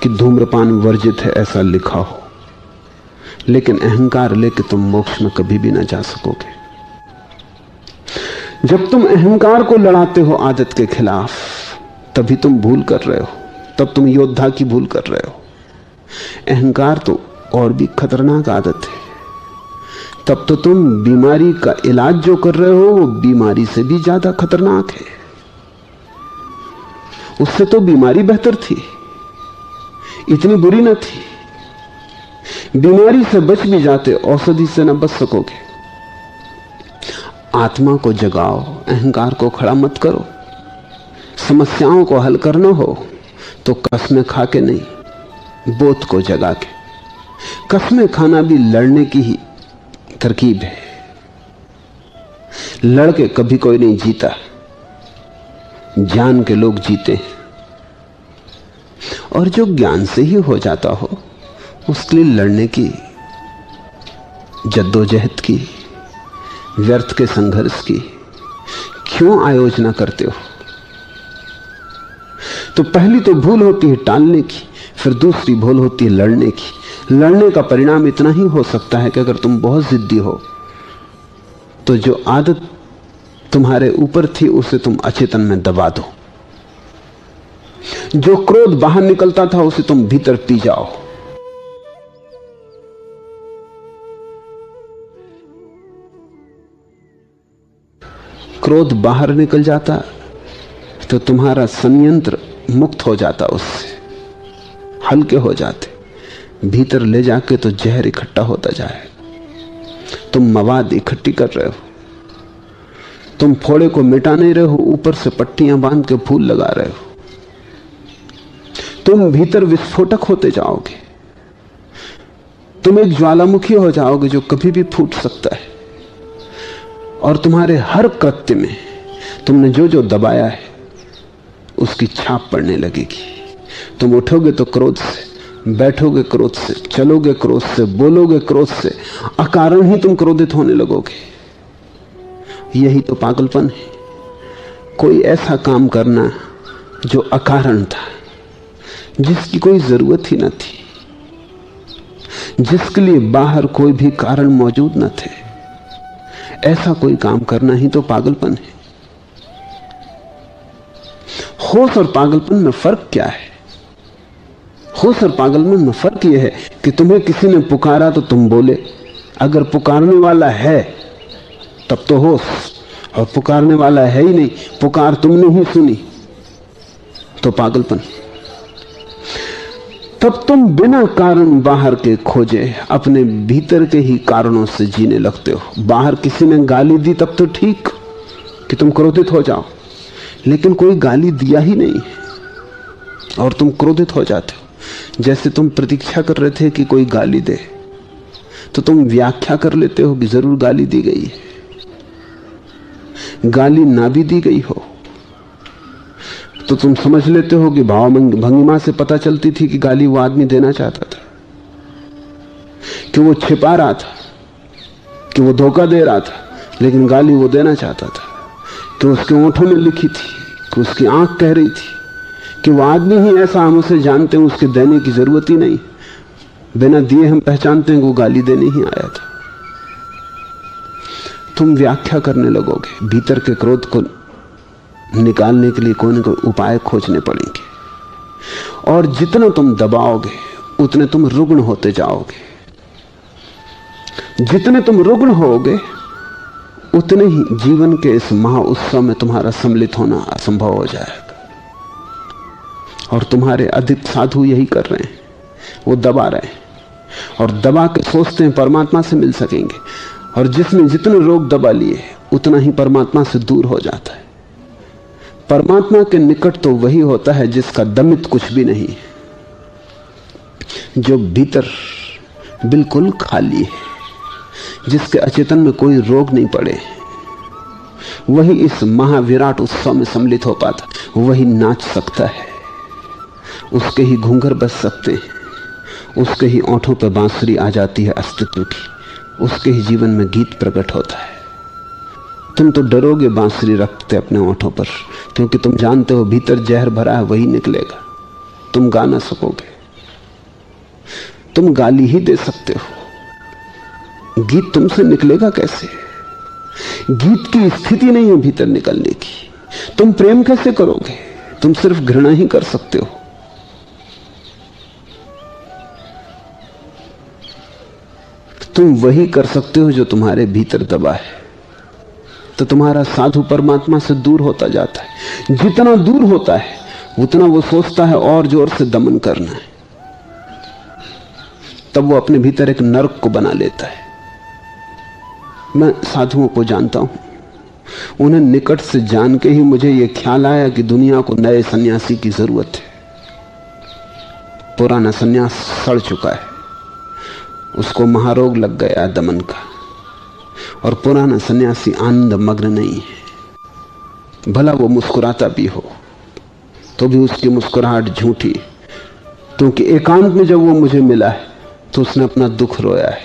कि धूम्रपान वर्जित है ऐसा लिखा हो। लेकिन अहंकार लेके तुम मोक्ष में कभी भी ना जा सकोगे। जब तुम अहंकार को लड़ाते हो आदत के खिलाफ, तभी तुम भूल कर रहे हो, तब तुम योद्धा की भूल कर रहे हो। अहंकार तो और भी खतरनाक आदत है। तब तो तुम बीमारी का इलाज जो कर रहे हो वो बीमारी से भी ज्यादा खतरनाक है। उससे तो बीमारी बेहतर थी, इतनी बुरी न थी। बीमारी से बच भी जाते, औषधि से न बच सकोगे। आत्मा को जगाओ, अहंकार को खड़ा मत करो। समस्याओं को हल करना हो तो कसमें खा के नहीं, बोध को जगा के। कसमें खाना भी लड़ने की ही तरकीब है। लड़के कभी कोई नहीं जीता, ज्ञान के लोग जीते हैं। और जो ज्ञान से ही हो जाता हो उसके लिए लड़ने की, जद्दोजहद की, व्यर्थ के संघर्ष की क्यों आयोजना करते हो? तो पहली तो भूल होती है टालने की, फिर दूसरी भूल होती है लड़ने की। लड़ने का परिणाम इतना ही हो सकता है कि अगर तुम बहुत जिद्दी हो तो जो आदत तुम्हारे ऊपर थी उसे तुम अचेतन में दबा दो। जो क्रोध बाहर निकलता था उसे तुम भीतर पी जाओ। क्रोध बाहर निकल जाता तो तुम्हारा संयंत्र मुक्त हो जाता, उससे हल्के हो जाते। भीतर ले जाके तो जहर इकट्ठा होता जाए। तुम मवाद इकट्ठी कर रहे हो, तुम फोड़े को मिटा नहीं रहे हो, ऊपर से पट्टियां बांध के फूल लगा रहे हो। तुम भीतर विस्फोटक होते जाओगे। तुम एक ज्वालामुखी हो जाओगे जो कभी भी फूट सकता है। और तुम्हारे हर कृत्य में तुमने जो जो दबाया है उसकी छाप पड़ने लगेगी। तुम उठोगे तो क्रोध से, बैठोगे क्रोध से, चलोगे क्रोध से, बोलोगे क्रोध से, अकारण ही तुम क्रोधित होने लगोगे। यही तो पागलपन है। कोई ऐसा काम करना जो अकारण था, जिसकी कोई जरूरत ही न थी, जिसके लिए बाहर कोई भी कारण मौजूद न थे, ऐसा कोई काम करना ही तो पागलपन है। होश और पागलपन में फर्क क्या है? होश और पागलपन में फर्क यह है कि तुम्हें किसी ने पुकारा तो तुम बोले। अगर पुकारने वाला है तब तो होश, और पुकारने वाला है ही नहीं, पुकार तुमने ही सुनी तो पागलपन। तब तुम बिना कारण बाहर के खोजे अपने भीतर के ही कारणों से जीने लगते हो। बाहर किसी ने गाली दी तब तो ठीक कि तुम क्रोधित हो जाओ, लेकिन कोई गाली दिया ही नहीं और तुम क्रोधित हो जाते हो। जैसे तुम प्रतीक्षा कर रहे थे कि कोई गाली दे, तो तुम व्याख्या कर लेते हो कि जरूर गाली दी गई है। गाली ना भी दी गई हो तो तुम समझ लेते हो कि भाव भंगिमा से पता चलती थी कि गाली वो आदमी देना चाहता था, कि वो छिपा रहा था, कि वो धोखा दे रहा था, लेकिन गाली वो देना चाहता था। कि उसके होठों में लिखी थी, कि उसकी आंख कह रही थी कि वो आदमी ही ऐसा, हम उसे जानते हैं, उसके देने की जरूरत ही नहीं, बिना दिए हम पहचानते हैं कि वो गाली देने ही आया था। तुम व्याख्या करने लगोगे। भीतर के क्रोध को निकालने के लिए कोई न कोई उपाय खोजने पड़ेंगे, और जितना तुम दबाओगे उतने तुम रुग्ण होते जाओगे। जितने तुम रुग्ण होगे उतने ही जीवन के इस महा उत्सव में तुम्हारा सम्मिलित होना असंभव हो जाएगा। और तुम्हारे अधिक साधु यही कर रहे हैं, वो दबा रहे हैं और दबा के सोचते हैं परमात्मा से मिल सकेंगे। और जिसने जितने रोग दबा लिए उतना ही परमात्मा से दूर हो जाता है। परमात्मा के निकट तो वही होता है जिसका दमित कुछ भी नहीं है, जो भीतर बिल्कुल खाली है, जिसके अचेतन में कोई रोग नहीं पड़े। वही इस महाविराट उत्सव में सम्मिलित हो पाता, वही नाच सकता है, उसके ही घूंघर बज सकते हैं, उसके ही ओंठों पर बांसुरी आ जाती है अस्तित्व की, उसके ही जीवन में गीत प्रकट होता है। तुम तो डरोगे बांसुरी रखते अपने ओंठों पर, क्योंकि तुम जानते हो भीतर जहर भरा है, वही निकलेगा। तुम गा ना सकोगे, तुम गाली ही दे सकते हो, गीत तुमसे निकलेगा कैसे? गीत की स्थिति नहीं है भीतर निकलने की। तुम प्रेम कैसे करोगे? तुम सिर्फ घृणा ही कर सकते हो। तुम वही कर सकते हो जो तुम्हारे भीतर दबा है। तो तुम्हारा साधु परमात्मा से दूर होता जाता है। जितना दूर होता है उतना वो सोचता है और जोर से दमन करना है। तब वो अपने भीतर एक नरक को बना लेता है। मैं साधुओं को जानता हूं, उन्हें निकट से जान के ही मुझे यह ख्याल आया कि दुनिया को नए सन्यासी की जरूरत है। पुराना सन्यास सड़ चुका है, उसको महारोग लग गया दमन का, और पुराना सन्यासी आनंद मग्न नहीं है। भला वो मुस्कुराता भी हो तो भी उसकी मुस्कुराहट झूठी, क्योंकि एकांत में जब वो मुझे मिला है तो उसने अपना दुख रोया है।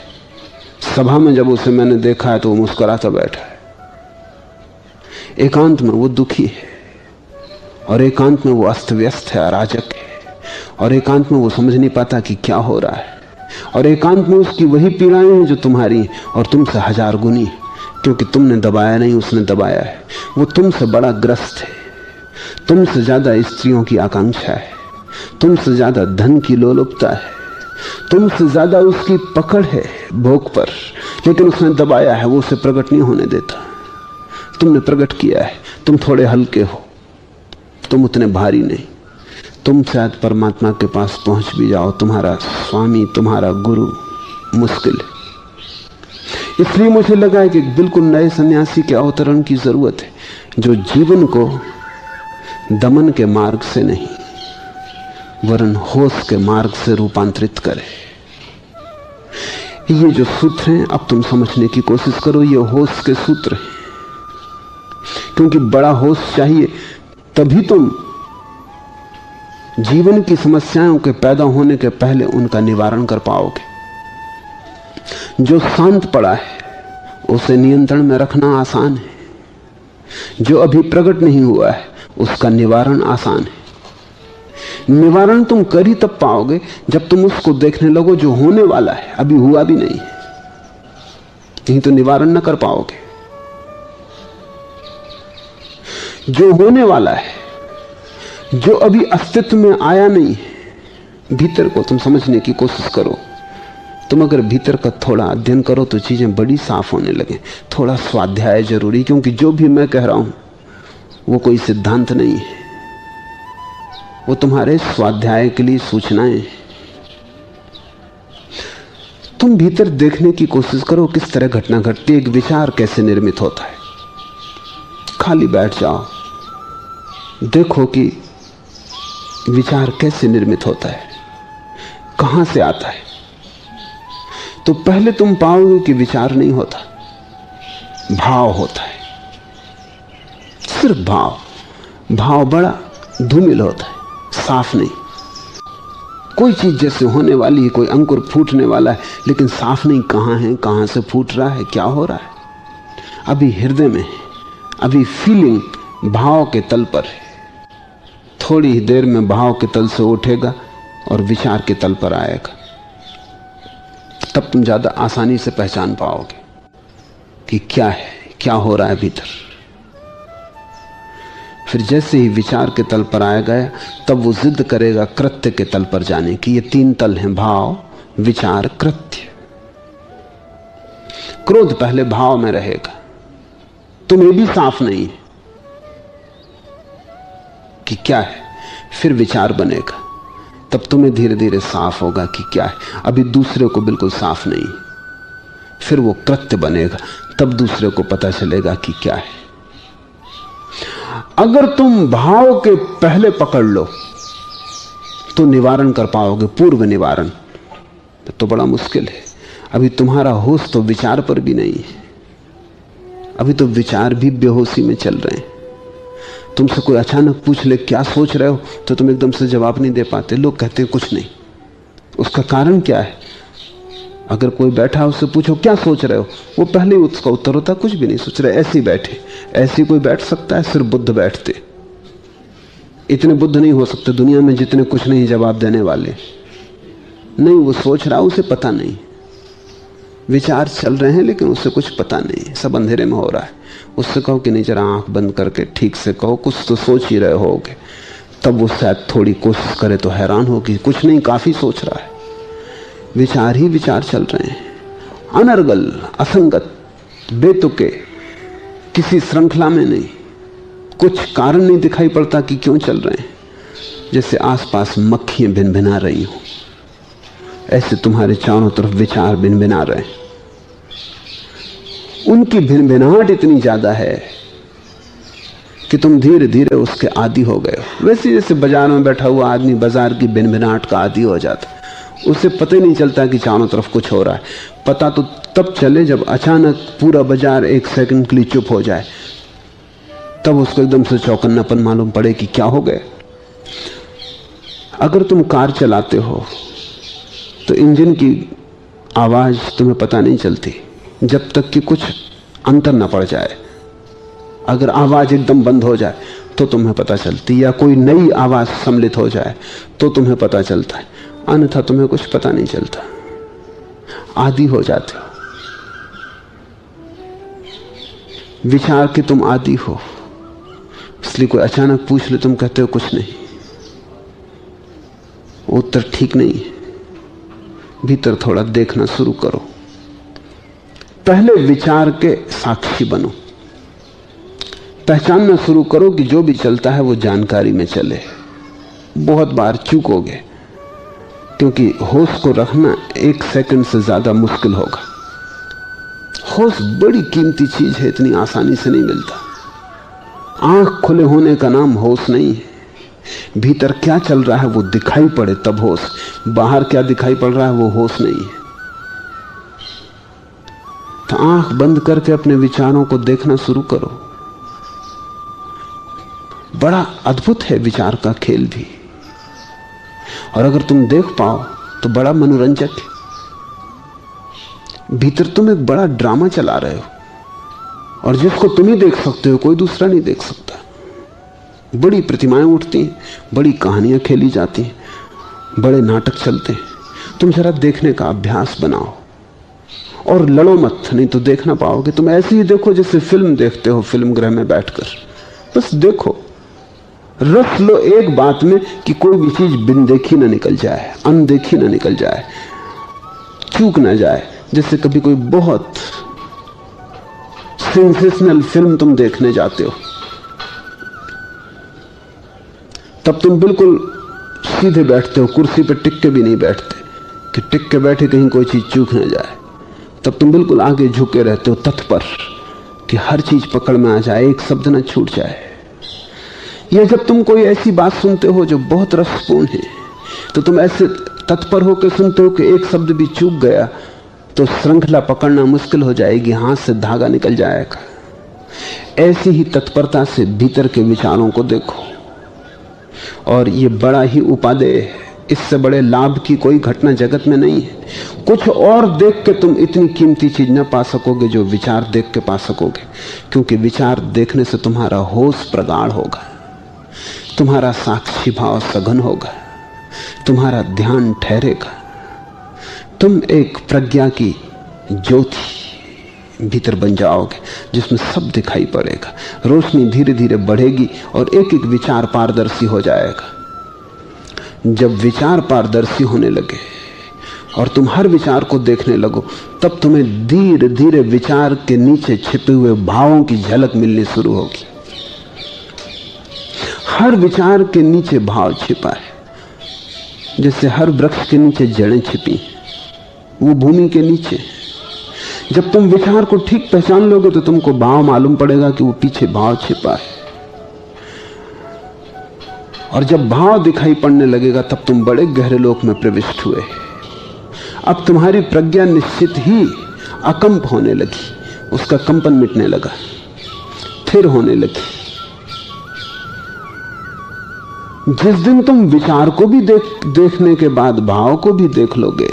सभा में जब उसे मैंने देखा है तो वो मुस्कुराता बैठा है। एकांत में वो दुखी है, और एकांत में वो अस्त व्यस्त है, अराजक है, और एकांत में वो समझ नहीं पाता कि क्या हो रहा है। और एकांत में उसकी वही पीड़ाएं हैं जो तुम्हारी और तुमसे 1000 गुनी, क्योंकि तुमने दबाया नहीं, उसने दबाया है। वो तुमसे बड़ा ग्रस्त है, तुमसे ज्यादा स्त्रियों की आकांक्षा है, तुमसे ज्यादा धन की लोलुपता है, तुमसे ज्यादा उसकी पकड़ है भोग पर, लेकिन उसने दबाया है, वो उसे प्रकट नहीं होने देता। तुमने प्रकट किया है, तुम थोड़े हल्के हो, तुम उतने भारी नहीं। तुम शायद परमात्मा के पास पहुंच भी जाओ, तुम्हारा स्वामी, तुम्हारा गुरु मुश्किल है। इसलिए मुझे लगा है कि बिल्कुल नए सन्यासी के अवतरण की जरूरत है, जो जीवन को दमन के मार्ग से नहीं वरन होश के मार्ग से रूपांतरित करे। ये जो सूत्र हैं अब तुम समझने की कोशिश करो, ये होश के सूत्र हैं, क्योंकि बड़ा होश चाहिए, तभी तुम जीवन की समस्याओं के पैदा होने के पहले उनका निवारण कर पाओगे। जो शांत पड़ा है उसे नियंत्रण में रखना आसान है, जो अभी प्रकट नहीं हुआ है उसका निवारण आसान है। निवारण तुम कर ही तब पाओगे जब तुम उसको देखने लगो जो होने वाला है, अभी हुआ भी नहीं है, नहीं तो निवारण न कर पाओगे। जो होने वाला है, जो अभी अस्तित्व में आया नहीं है, भीतर को तुम समझने की कोशिश करो। तुम अगर भीतर का थोड़ा अध्ययन करो तो चीजें बड़ी साफ होने लगे। थोड़ा स्वाध्याय जरूरी, क्योंकि जो भी मैं कह रहा हूं वो कोई सिद्धांत नहीं है, वो तुम्हारे स्वाध्याय के लिए सूचनाएं हैं। तुम भीतर देखने की कोशिश करो किस तरह घटना घटती है, एक विचार कैसे निर्मित होता है। खाली बैठ जाओ, देखो कि विचार कैसे निर्मित होता है, कहां से आता है। तो पहले तुम पाओगे कि विचार नहीं होता, भाव होता है, सिर्फ भाव। भाव बड़ा धूमिल होता है, साफ नहीं। कोई चीज जैसे होने वाली है, कोई अंकुर फूटने वाला है, लेकिन साफ नहीं कहां है, कहां से फूट रहा है, क्या हो रहा है। अभी हृदय में है, अभी फीलिंग भाव के तल पर है। थोड़ी ही देर में भाव के तल से उठेगा और विचार के तल पर आएगा, तब तुम ज्यादा आसानी से पहचान पाओगे कि क्या है, क्या हो रहा है भीतर। फिर जैसे ही विचार के तल पर आएगा तब वो जिद करेगा कृत्य के तल पर जाने की। ये 3 तल हैं, भाव, विचार, कृत्य। क्रोध पहले भाव में रहेगा, तुम्हें भी साफ नहीं है कि क्या है, फिर विचार बनेगा, तब तुम्हें धीरे धीरे साफ होगा कि क्या है। अभी दूसरे को बिल्कुल साफ नहीं, फिर वो कृत्य बनेगा, तब दूसरे को पता चलेगा कि क्या है। अगर तुम भाव के पहले पकड़ लो तो निवारण कर पाओगे, पूर्व निवारण तो बड़ा मुश्किल है। अभी तुम्हारा होश तो विचार पर भी नहीं है, अभी तो विचार भी बेहोशी में चल रहे हैं। तुमसे कोई अचानक पूछ ले क्या सोच रहे हो तो तुम एकदम से जवाब नहीं दे पाते। लोग कहते हैं कुछ नहीं। उसका कारण क्या है? अगर कोई बैठा उससे पूछो क्या सोच रहे हो, वो पहले ही उसका उत्तर होता कुछ भी नहीं सोच रहे, ऐसे ही बैठे। ऐसे कोई बैठ सकता है? सिर्फ बुद्ध बैठते। इतने बुद्ध नहीं हो सकते दुनिया में जितने कुछ नहीं जवाब देने वाले। नहीं, वो सोच रहा, उसे पता नहीं। विचार चल रहे हैं लेकिन उससे कुछ पता नहीं, सब अंधेरे में हो रहा है। उससे कहो कि नहीं जरा आंख बंद करके ठीक से कहो, कुछ तो सोच ही रहे होगे। तब वो शायद थोड़ी कोशिश करे तो हैरान हो कि कुछ नहीं, काफी सोच रहा है। विचार ही विचार चल रहे हैं, अनर्गल, असंगत, बेतुके, किसी श्रृंखला में नहीं। कुछ कारण नहीं दिखाई पड़ता कि क्यों चल रहे हैं। जैसे आसपास मक्खियां भिनभिना रही हो, ऐसे तुम्हारे चारों तरफ विचार भिनभिना रहे हैं। उनकी भिनभिनाहट इतनी ज्यादा है कि तुम धीरे धीरे उसके आदी हो गए हो। वैसे जैसे बाजार में बैठा हुआ आदमी बाजार की भिनभिनाहट का आदी हो जाता, उसे पता ही नहीं चलता कि चारों तरफ कुछ हो रहा है। पता तो तब चले जब अचानक पूरा बाजार एक सेकंड के लिए चुप हो जाए, तब उसको एकदम से चौकन्नापन मालूम पड़े कि क्या हो गया। अगर तुम कार चलाते हो तो इंजन की आवाज तुम्हें पता नहीं चलती जब तक कि कुछ अंतर ना पड़ जाए। अगर आवाज एकदम बंद हो जाए तो तुम्हें पता चलती, या कोई नई आवाज सम्मिलित हो जाए तो तुम्हें पता चलता है, अन्यथा तुम्हें कुछ पता नहीं चलता, आदी हो जाते हो। विचार के तुम आदी हो, इसलिए कोई अचानक पूछ ले तुम कहते हो कुछ नहीं। उत्तर ठीक नहीं है। भीतर थोड़ा देखना शुरू करो। पहले विचार के साक्षी बनो। पहचानना शुरू करो कि जो भी चलता है वो जानकारी में चले। बहुत बार चूकोगे, क्योंकि होश को रखना एक सेकंड से ज्यादा मुश्किल होगा। होश बड़ी कीमती चीज है, इतनी आसानी से नहीं मिलता। आंख खुले होने का नाम होश नहीं है। भीतर क्या चल रहा है वो दिखाई पड़े तब होश, बाहर क्या दिखाई पड़ रहा है वो होश नहीं है। तो आंख बंद करके अपने विचारों को देखना शुरू करो। बड़ा अद्भुत है विचार का खेल भी, और अगर तुम देख पाओ तो बड़ा मनोरंजक है। भीतर तुम एक बड़ा ड्रामा चला रहे हो, और जिसको तुम ही देख सकते हो, कोई दूसरा नहीं देख सकता। बड़ी प्रतिमाएं उठती हैं, बड़ी कहानियां खेली जाती हैं, बड़े नाटक चलते हैं। तुम जरा देखने का अभ्यास बनाओ और लड़ो मत, नहीं तो देख ना पाओगे। तुम ऐसे ही देखो जैसे फिल्म देखते हो, फिल्म गृह में बैठकर। बस देखो, रस लो एक बात में कि कोई भी चीज बिन देखी ना निकल जाए, अनदेखी ना निकल जाए, चूक ना जाए। जैसे कभी कोई बहुत सेंसेशनल फिल्म तुम देखने जाते हो, तब तुम बिल्कुल सीधे बैठते हो, कुर्सी पर टिक के भी नहीं बैठते कि टिक के बैठे कहीं कोई चीज चूक ना जाए। तब तुम बिल्कुल आगे झुके रहते हो, तत्पर कि हर चीज पकड़ में आ जाए, एक शब्द ना छूट जाए। या जब तुम कोई ऐसी बात सुनते हो जो बहुत रसपूर्ण है, तो तुम ऐसे तत्पर होकर सुनते हो कि एक शब्द भी चूक गया तो श्रृंखला पकड़ना मुश्किल हो जाएगी, हाथ से धागा निकल जाएगा। ऐसी ही तत्परता से भीतर के विचारों को देखो, और ये बड़ा ही उपादेय है। इससे बड़े लाभ की कोई घटना जगत में नहीं है। कुछ और देख के तुम इतनी कीमती चीज न पा सकोगे जो विचार देख के पा सकोगे, क्योंकि विचार देखने से तुम्हारा होश प्रगाढ़ होगा, तुम्हारा साक्षी भाव सघन होगा, तुम्हारा ध्यान ठहरेगा। तुम एक प्रज्ञा की ज्योति भीतर बन जाओगे जिसमें सब दिखाई पड़ेगा। रोशनी धीरे धीरे बढ़ेगी और एक एक विचार पारदर्शी हो जाएगा। जब विचार पारदर्शी होने लगे और तुम हर विचार को देखने लगो, तब तुम्हें धीरे धीरे विचार के नीचे छिपे हुए भावों की झलक मिलनी शुरू होगी। हर विचार के नीचे भाव छिपा है, जैसे हर वृक्ष के नीचे जड़ें छिपी, वो भूमि के नीचे। जब तुम विचार को ठीक पहचान लोगे तो तुमको भाव मालूम पड़ेगा कि वो पीछे भाव छिपा है, और जब भाव दिखाई पड़ने लगेगा तब तुम बड़े गहरे लोक में प्रविष्ट हुए। अब तुम्हारी प्रज्ञा निश्चित ही अकंप होने लगी, उसका कंपन मिटने लगा, स्थिर होने लगी। जिस दिन तुम विचार को भी देखने के बाद भाव को भी देख लोगे,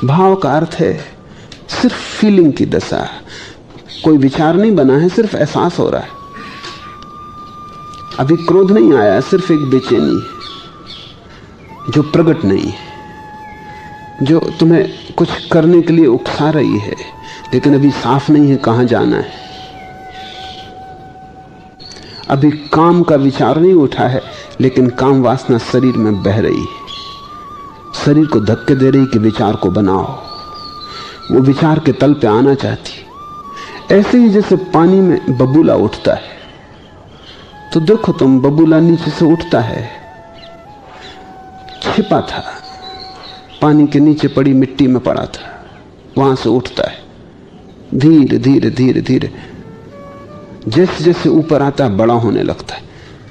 भाव का अर्थ है सिर्फ फीलिंग की दशा। कोई विचार नहीं बना है, सिर्फ एहसास हो रहा है। अभी क्रोध नहीं आया, सिर्फ एक बेचैनी है जो प्रकट नहीं है, जो तुम्हें कुछ करने के लिए उकसा रही है, लेकिन अभी साफ नहीं है कहां जाना है। अभी काम का विचार नहीं उठा है, लेकिन काम वासना शरीर में बह रही है, शरीर को धक्के दे रही कि विचार को बनाओ। वो विचार के तल पे आना चाहती। ऐसे ही जैसे पानी में बबूला उठता है, तो देखो तुम, बबूला नीचे से उठता है, छिपा था, पानी के नीचे पड़ी मिट्टी में पड़ा था, वहां से उठता है। धीरे धीरे धीरे धीरे जैसे जैसे ऊपर आता है बड़ा होने लगता है,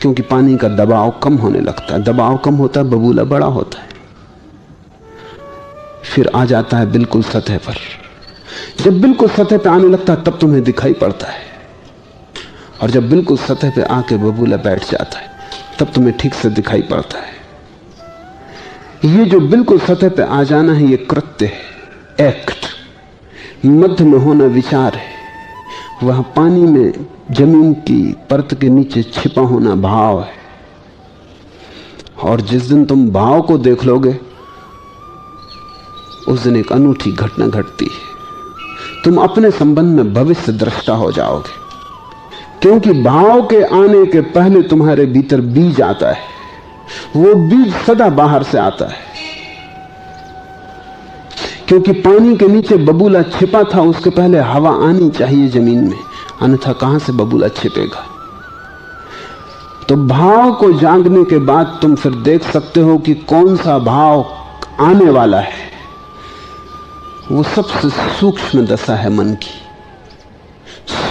क्योंकि पानी का दबाव कम होने लगता है। दबाव कम होता है, बबूला बड़ा होता है। फिर आ जाता है बिल्कुल सतह पर। जब बिल्कुल सतह पे आने लगता है तब तुम्हें दिखाई पड़ता है, और जब बिल्कुल सतह पे आके बबूला बैठ जाता है तब तुम्हें ठीक से दिखाई पड़ता है। ये जो बिल्कुल सतह पे आ जाना है, ये कृत्य है, एक्ट। मध्य में होना विचार है। वह पानी में जमीन की परत के नीचे छिपा होना भाव है। और जिस दिन तुम भाव को देख लोगे उस दिन एक अनूठी घटना घटती है। तुम अपने संबंध में भविष्य दृष्टा हो जाओगे, क्योंकि भाव के आने के पहले तुम्हारे भीतर बीज आता है। वो बीज सदा बाहर से आता है, क्योंकि पानी के नीचे बबूला छिपा था, उसके पहले हवा आनी चाहिए जमीन में, अन्यथा कहां से बबूला छिपेगा। तो भाव को जागने के बाद तुम फिर देख सकते हो कि कौन सा भाव आने वाला है। वो सबसे सूक्ष्म दशा है मन की,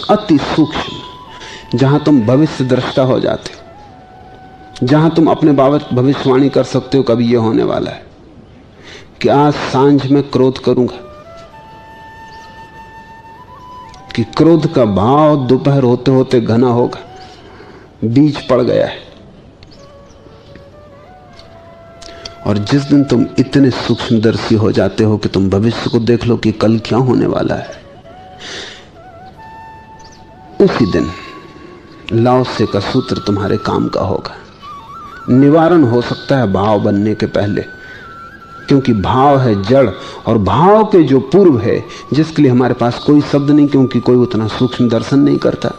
अति सूक्ष्म, जहां तुम भविष्य दृष्टा हो जाते हो, जहां तुम अपने बाबत भविष्यवाणी कर सकते हो कभी ये होने वाला है कि आज सांझ में क्रोध करूंगा, कि क्रोध का भाव दोपहर होते होते घना होगा, बीज पड़ गया है। और जिस दिन तुम इतने सूक्ष्मदर्शी हो जाते हो कि तुम भविष्य को देख लो कि कल क्या होने वाला है, उसी दिन लाओ से का सूत्र तुम्हारे काम का होगा। निवारण हो सकता है भाव बनने के पहले, क्योंकि भाव है जड़, और भाव के जो पूर्व है, जिसके लिए हमारे पास कोई शब्द नहीं, क्योंकि कोई उतना सूक्ष्म दर्शन नहीं करता,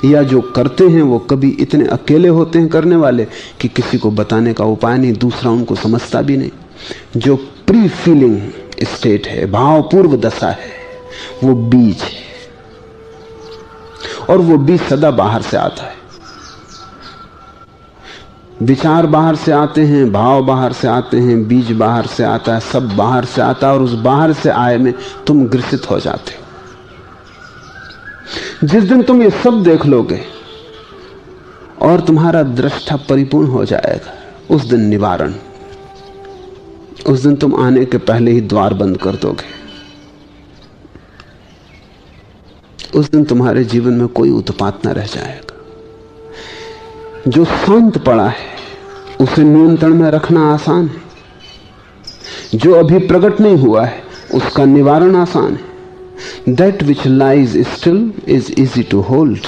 या जो करते हैं वो कभी इतने अकेले होते हैं करने वाले कि किसी को बताने का उपाय नहीं, दूसरा उनको समझता भी नहीं। जो प्री फीलिंग स्टेट है, भाव पूर्व दशा है, वो बीज है, और वो बीज सदा बाहर से आता है। विचार बाहर से आते हैं, भाव बाहर से आते हैं, बीज बाहर से आता है, सब बाहर से आता है, और उस बाहर से आए में तुम ग्रसित हो जाते हो। जिस दिन तुम ये सब देख लोगे और तुम्हारा दृष्टा परिपूर्ण हो जाएगा, उस दिन निवारण, उस दिन तुम आने के पहले ही द्वार बंद कर दोगे। उस दिन तुम्हारे जीवन में कोई उत्पात न रह जाएगा। जो शांत पड़ा है उसे नियंत्रण में रखना आसान है, जो अभी प्रकट नहीं हुआ है उसका निवारण आसान है। That which lies still is easy to hold.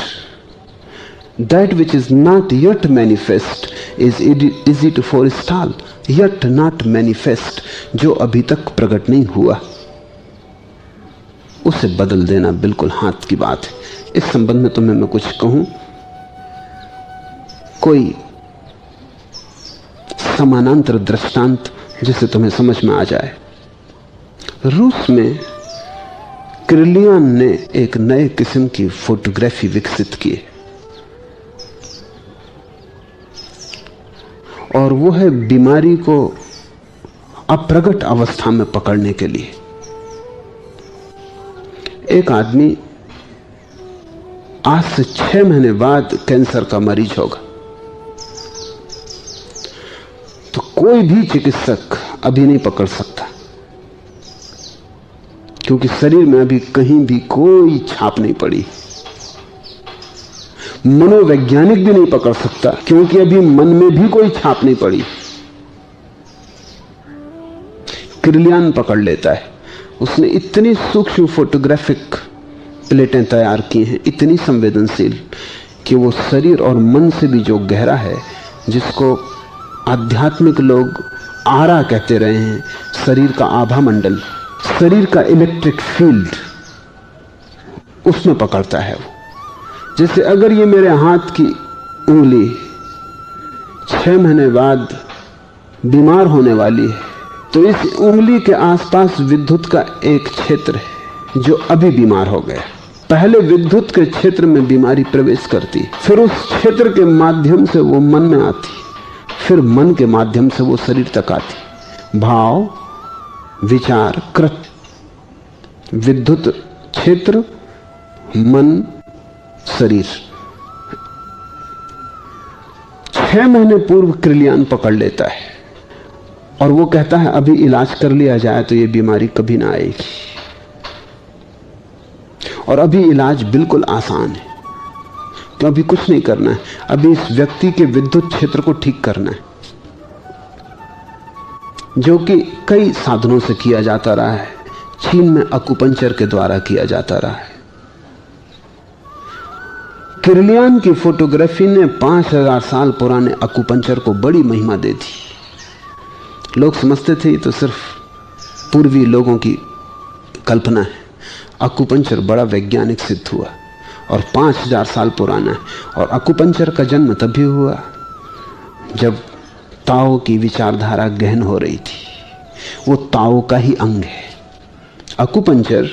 That which is not yet manifest is easy to forestall. Yet not manifest, जो अभी तक प्रकट नहीं हुआ उसे बदल देना बिल्कुल हाथ की बात है। इस संबंध में तुम्हें मैं कुछ कहूं, कोई समानांतर दृष्टांत जिसे तुम्हें समझ में आ जाए। रूस में क्रिलियन ने एक नए किस्म की फोटोग्राफी विकसित की है, और वो है बीमारी को अप्रगट अवस्था में पकड़ने के लिए। एक आदमी आज से 6 महीने बाद कैंसर का मरीज होगा, तो कोई भी चिकित्सक अभी नहीं पकड़ सकता, क्योंकि शरीर में अभी कहीं भी कोई छाप नहीं पड़ी। मनोवैज्ञानिक भी नहीं पकड़ सकता, क्योंकि अभी मन में भी कोई छाप नहीं पड़ी। क्रिलियन पकड़ लेता है। उसने इतनी सूक्ष्म फोटोग्राफिक प्लेटें तैयार की हैं, इतनी संवेदनशील, कि वो शरीर और मन से भी जो गहरा है, जिसको आध्यात्मिक लोग आरा कहते रहे हैं, शरीर का आभा मंडल, शरीर का इलेक्ट्रिक फील्ड, उसमें पकड़ता है वो। जैसे अगर ये मेरे हाथ की उंगली 6 महीने बाद बीमार होने वाली है, तो इस उंगली के आसपास विद्युत का एक क्षेत्र है जो अभी बीमार हो गया। पहले विद्युत के क्षेत्र में बीमारी प्रवेश करती, फिर उस क्षेत्र के माध्यम से वो मन में आती, फिर मन के माध्यम से वो शरीर तक आती। भाव, विचार, कृत्य, विद्युत क्षेत्र, मन, शरीर। 6 महीने पूर्व क्रिलियन पकड़ लेता है और वो कहता है अभी इलाज कर लिया जाए तो ये बीमारी कभी ना आएगी। और अभी इलाज बिल्कुल आसान है, तो अभी कुछ नहीं करना है, अभी इस व्यक्ति के विद्युत क्षेत्र को ठीक करना है, जो कि कई साधनों से किया जाता रहा है। चीन में अकुपंचर के द्वारा किया जाता रहा है। किर्लियान की फोटोग्राफी ने 5000 साल पुराने अकुपंचर को बड़ी महिमा दे दी। लोग समझते थे ये तो सिर्फ पूर्वी लोगों की कल्पना है। अकुपंचर बड़ा वैज्ञानिक सिद्ध हुआ और 5000 साल पुराना है। और अकुपंचर का जन्म तभी हुआ जब ताओ की विचारधारा गहन हो रही थी। वो ताओ का ही अंग है। अकुपंचर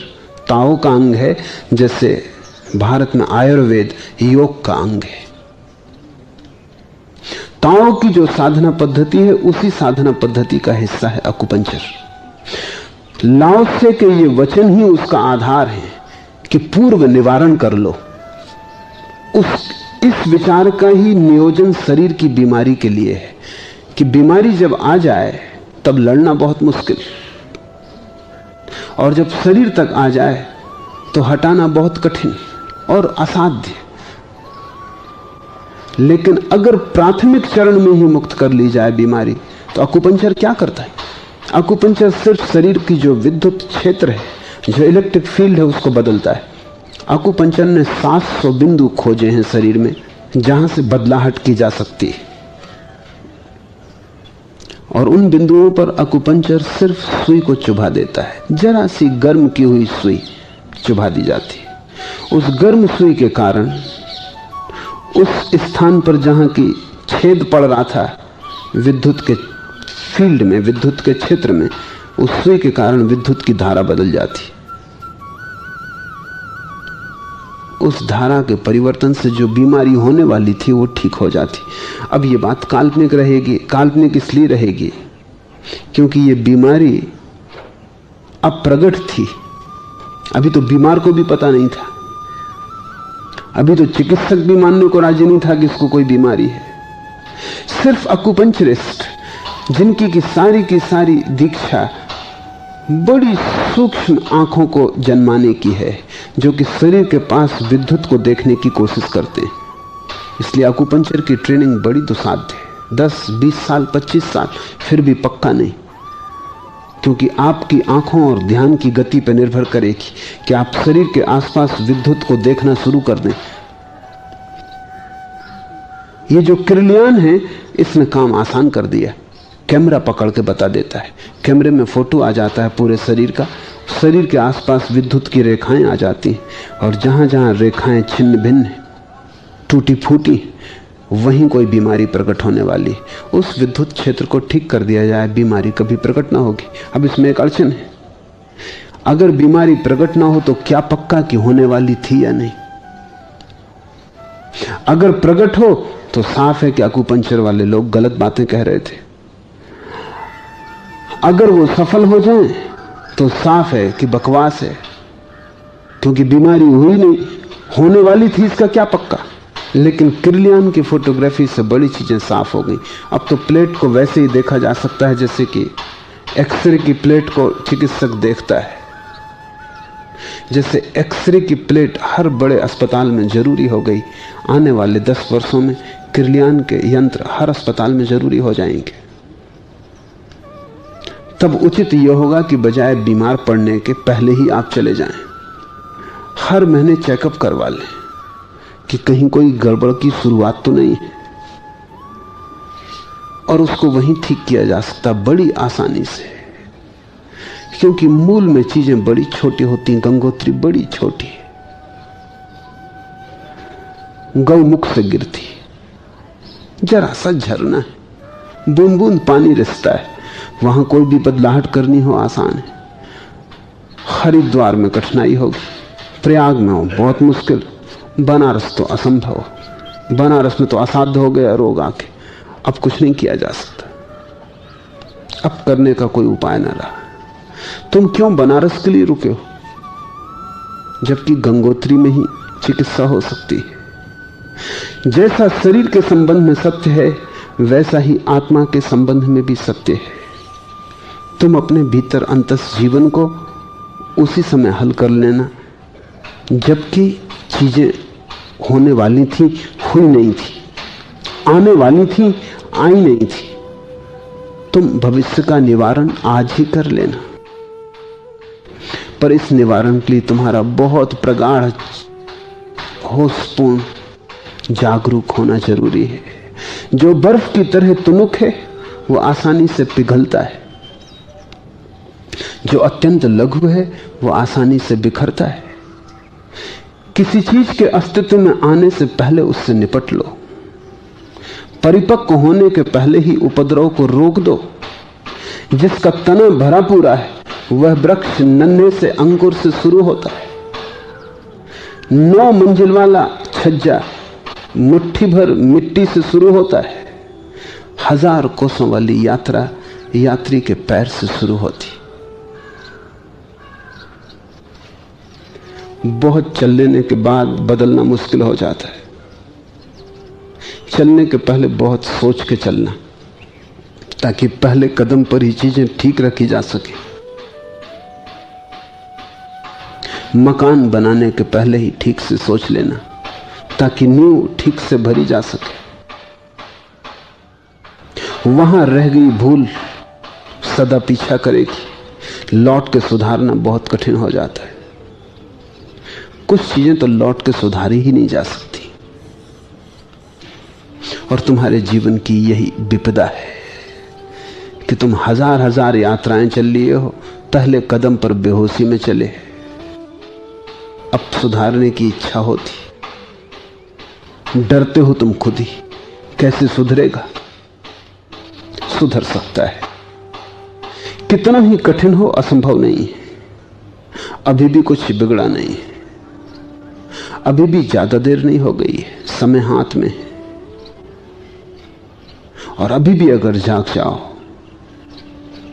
ताओ का अंग है, जैसे भारत में आयुर्वेद योग का अंग है। ताओ की जो साधना पद्धति है उसी साधना पद्धति का हिस्सा है अकुपंचर। लाओ त्से के ये वचन ही उसका आधार है कि पूर्व निवारण कर लो। इस विचार का ही नियोजन शरीर की बीमारी के लिए है कि बीमारी जब आ जाए तब लड़ना बहुत मुश्किल, और जब शरीर तक आ जाए तो हटाना बहुत कठिन और असाध्य। लेकिन अगर प्राथमिक चरण में ही मुक्त कर ली जाए बीमारी, तो अकुपंचर क्या करता है? अकुपंचर सिर्फ शरीर की जो विद्युत क्षेत्र है, जो इलेक्ट्रिक फील्ड है, उसको बदलता है। अकुपंचर ने 700 बिंदु खोजे हैं शरीर में जहां से बदलाहट की जा सकती है, और उन बिंदुओं पर अकुपंचर सिर्फ सुई को चुभा देता है। जरा सी गर्म की हुई सुई चुभा दी जाती है। उस गर्म सुई के कारण उस स्थान पर जहां की छेद पड़ रहा था विद्युत के फील्ड में, विद्युत के क्षेत्र में, उस सुई के कारण विद्युत की धारा बदल जाती। उस धारा के परिवर्तन से जो बीमारी होने वाली थी वो ठीक हो जाती। अब ये बात काल्पनिक रहेगी। काल्पनिक इसलिए रहेगी क्योंकि ये बीमारी अब प्रकट थी। अभी तो बीमार को भी पता नहीं था, अभी तो चिकित्सक भी मानने को राजी नहीं था कि इसको कोई बीमारी है। सिर्फ अकुपंचरिस्ट, जिनकी की सारी दीक्षा बड़ी सूक्ष्म आंखों को जन्माने की है, जो कि शरीर के पास विद्युत को देखने की कोशिश करते हैं। इसलिए अकुपंचर की ट्रेनिंग बड़ी दुस्साध्य है। 10, 20 साल, 25 साल, फिर भी पक्का नहीं, क्योंकि आपकी आंखों और ध्यान की गति पर निर्भर करेगी कि आप शरीर के आसपास विद्युत को देखना शुरू कर दें। ये जो किर्लियान है, इसने काम आसान कर दिया। कैमरा पकड़ के बता देता है, कैमरे में फोटो आ जाता है पूरे शरीर का, शरीर के आसपास विद्युत की रेखाएं आ जाती हैं, और जहां जहां रेखाएं छिन्न भिन्न है, टूटी फूटी, वहीं कोई बीमारी प्रकट होने वाली। उस विद्युत क्षेत्र को ठीक कर दिया जाए, बीमारी कभी प्रकट ना होगी। अब इसमें एक अड़चन है, अगर बीमारी प्रकट ना हो तो क्या पक्का कि होने वाली थी या नहीं? अगर प्रकट हो तो साफ है कि अकुपंचर वाले लोग गलत बातें कह रहे थे। अगर वो सफल हो जाएं तो साफ है कि बकवास है, क्योंकि बीमारी हुई नहीं, होने वाली थी इसका क्या पक्का। लेकिन किर्लियान की फोटोग्राफी से बड़ी चीजें साफ हो गई। अब तो प्लेट को वैसे ही देखा जा सकता है जैसे कि एक्सरे की प्लेट को चिकित्सक देखता है। जैसे एक्सरे की प्लेट हर बड़े अस्पताल में जरूरी हो गई, आने वाले 10 वर्षों में किर्लियान के यंत्र हर अस्पताल में जरूरी हो जाएंगे। तब उचित यह होगा कि बजाय बीमार पड़ने के पहले ही आप चले जाएं, हर महीने चेकअप करवा लें कि कहीं कोई गड़बड़ की शुरुआत तो नहीं है, और उसको वहीं ठीक किया जा सकता बड़ी आसानी से, क्योंकि मूल में चीजें बड़ी छोटी होती हैं। गंगोत्री बड़ी छोटी है, गौमुख से गिरती, जरा सा झरना है, बूंद बूंद पानी रिसता है, वहां कोई भी बदलाहट करनी हो आसान है। हरिद्वार में कठिनाई होगी, प्रयाग में हो बहुत मुश्किल, बनारस तो असंभव, बनारस में तो असाध्य हो गया रोग आके, अब कुछ नहीं किया जा सकता, अब करने का कोई उपाय न रहा। तुम क्यों बनारस के लिए रुके हो जबकि गंगोत्री में ही चिकित्सा हो सकती है। जैसा शरीर के संबंध में सत्य है, वैसा ही आत्मा के संबंध में भी सत्य है। तुम अपने भीतर अंतस जीवन को उसी समय हल कर लेना जबकि चीजें होने वाली थी, हुई नहीं थी, आने वाली थी, आई नहीं थी। तुम भविष्य का निवारण आज ही कर लेना, पर इस निवारण के लिए तुम्हारा बहुत प्रगाढ़ होशपूर्ण जागरूक होना जरूरी है। जो बर्फ की तरह तुनुक है वो आसानी से पिघलता है, जो अत्यंत लघु है वो आसानी से बिखरता है। किसी चीज के अस्तित्व में आने से पहले उससे निपट लो, परिपक्व होने के पहले ही उपद्रव को रोक दो। जिसका तना भरा पूरा है वह वृक्ष नन्हे से अंकुर से शुरू होता है। 9 मंजिल वाला छज्जा मुट्ठी भर मिट्टी से शुरू होता है। 1000 कोसों वाली यात्रा यात्री के पैर से शुरू होती। बहुत चल लेने के बाद बदलना मुश्किल हो जाता है। चलने के पहले बहुत सोच के चलना, ताकि पहले कदम पर ही चीजें ठीक रखी जा सके। मकान बनाने के पहले ही ठीक से सोच लेना, ताकि नींव ठीक से भरी जा सके। वहां रह गई भूल सदा पीछा करेगी, लौट के सुधारना बहुत कठिन हो जाता है। कुछ चीजें तो लौट के सुधारी ही नहीं जा सकती, और तुम्हारे जीवन की यही विपदा है कि तुम हजार यात्राएं चल लिए हो, पहले कदम पर बेहोशी में चले। अब सुधारने की इच्छा होती, डरते हो तुम खुद ही। कैसे सुधरेगा? सुधर सकता है, कितना ही कठिन हो असंभव नहीं है। अभी भी कुछ बिगड़ा नहीं है, अभी भी ज्यादा देर नहीं हो गई है, समय हाथ में है। और अभी भी अगर जाग जाओ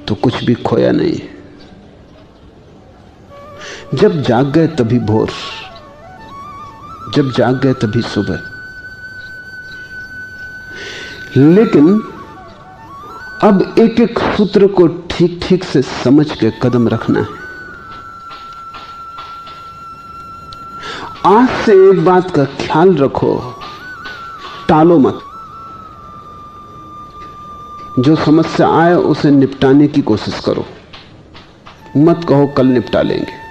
तो कुछ भी खोया नहीं है। जब जाग गए तभी भोर, जब जाग गए तभी सुबह। लेकिन अब एक एक सूत्र को ठीक ठीक से समझ के कदम रखना है। आज से एक बात का ख्याल रखो, टालो मत। जो समस्या आए उसे निपटाने की कोशिश करो, मत कहो कल निपटा लेंगे।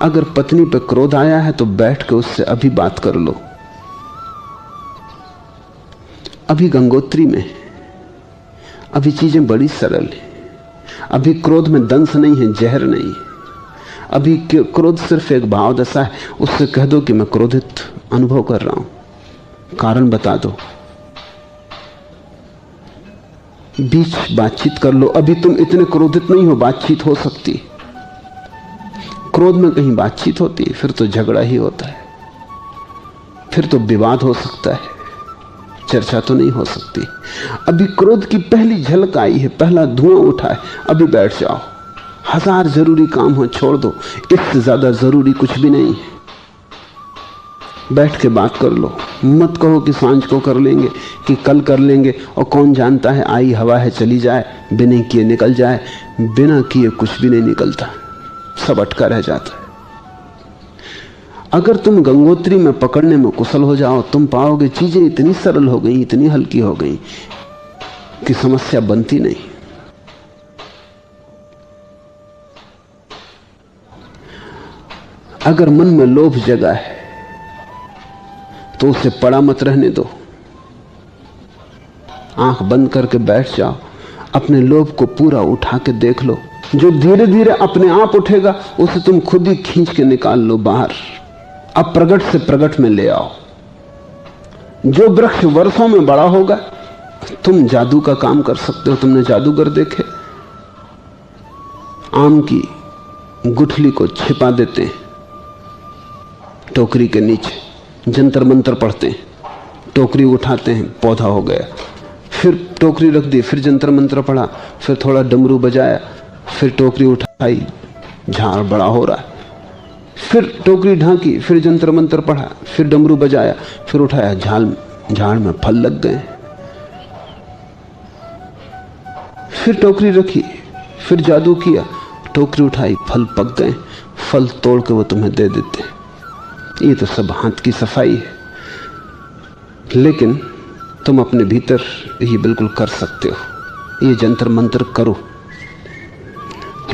अगर पत्नी पे क्रोध आया है तो बैठ के उससे अभी बात कर लो। अभी गंगोत्री में, अभी चीजें बड़ी सरल हैं। अभी क्रोध में दंश नहीं है, जहर नहीं है। अभी क्रोध सिर्फ एक भाव दशा है। उससे कह दो कि मैं क्रोधित अनुभव कर रहा हूं, कारण बता दो, बीच बातचीत कर लो। अभी तुम इतने क्रोधित नहीं हो, बातचीत हो सकती। क्रोध में कहीं बातचीत होती है फिर तो झगड़ा ही होता है, फिर तो विवाद हो सकता है, चर्चा तो नहीं हो सकती। अभी क्रोध की पहली झलक आई है, पहला धुआं उठा है, अभी बैठ जाओ। 1000 जरूरी काम हो छोड़ दो, इससे ज्यादा जरूरी कुछ भी नहीं है। बैठ के बात कर लो, मत कहो कि सांझ को कर लेंगे, कि कल कर लेंगे, और कौन जानता है आई हवा है चली जाए, बिना किए निकल जाए। बिना किए कुछ भी नहीं निकलता, सब अटका रह जाता है। अगर तुम गंगोत्री में पकड़ने में कुशल हो जाओ, तुम पाओगे चीजें इतनी सरल हो गई, इतनी हल्की हो गई कि समस्या बनती नहीं। अगर मन में लोभ जगा है तो उसे पड़ा मत रहने दो, आंख बंद करके बैठ जाओ, अपने लोभ को पूरा उठा के देख लो। जो धीरे धीरे अपने आप उठेगा उसे तुम खुद ही खींच के निकाल लो बाहर, अब प्रगट से प्रगट में ले आओ। जो वृक्ष वर्षों में बड़ा होगा, तुम जादू का काम कर सकते हो। तुमने जादूगर देखे? आम की गुठली को छिपा देते हैं टोकरी के नीचे, जंतर मंतर पढ़ते हैं, टोकरी उठाते हैं, पौधा हो गया। फिर टोकरी रख दी, फिर जंतर मंत्र पढ़ा, फिर थोड़ा डमरू बजाया, फिर टोकरी उठाई, झाड़ बड़ा हो रहा है। फिर टोकरी ढांकी, फिर जंतर मंत्र पढ़ा, फिर डमरू बजाया, फिर उठाया, झाड़ में फल लग गए। फिर टोकरी रखी, फिर जादू किया, टोकरी उठाई, फल पक गए, फल तोड़ के वो तुम्हें दे देते। ये तो सब हाथ की सफाई है, लेकिन तुम अपने भीतर ये बिल्कुल कर सकते हो। ये जंतर मंतर करो।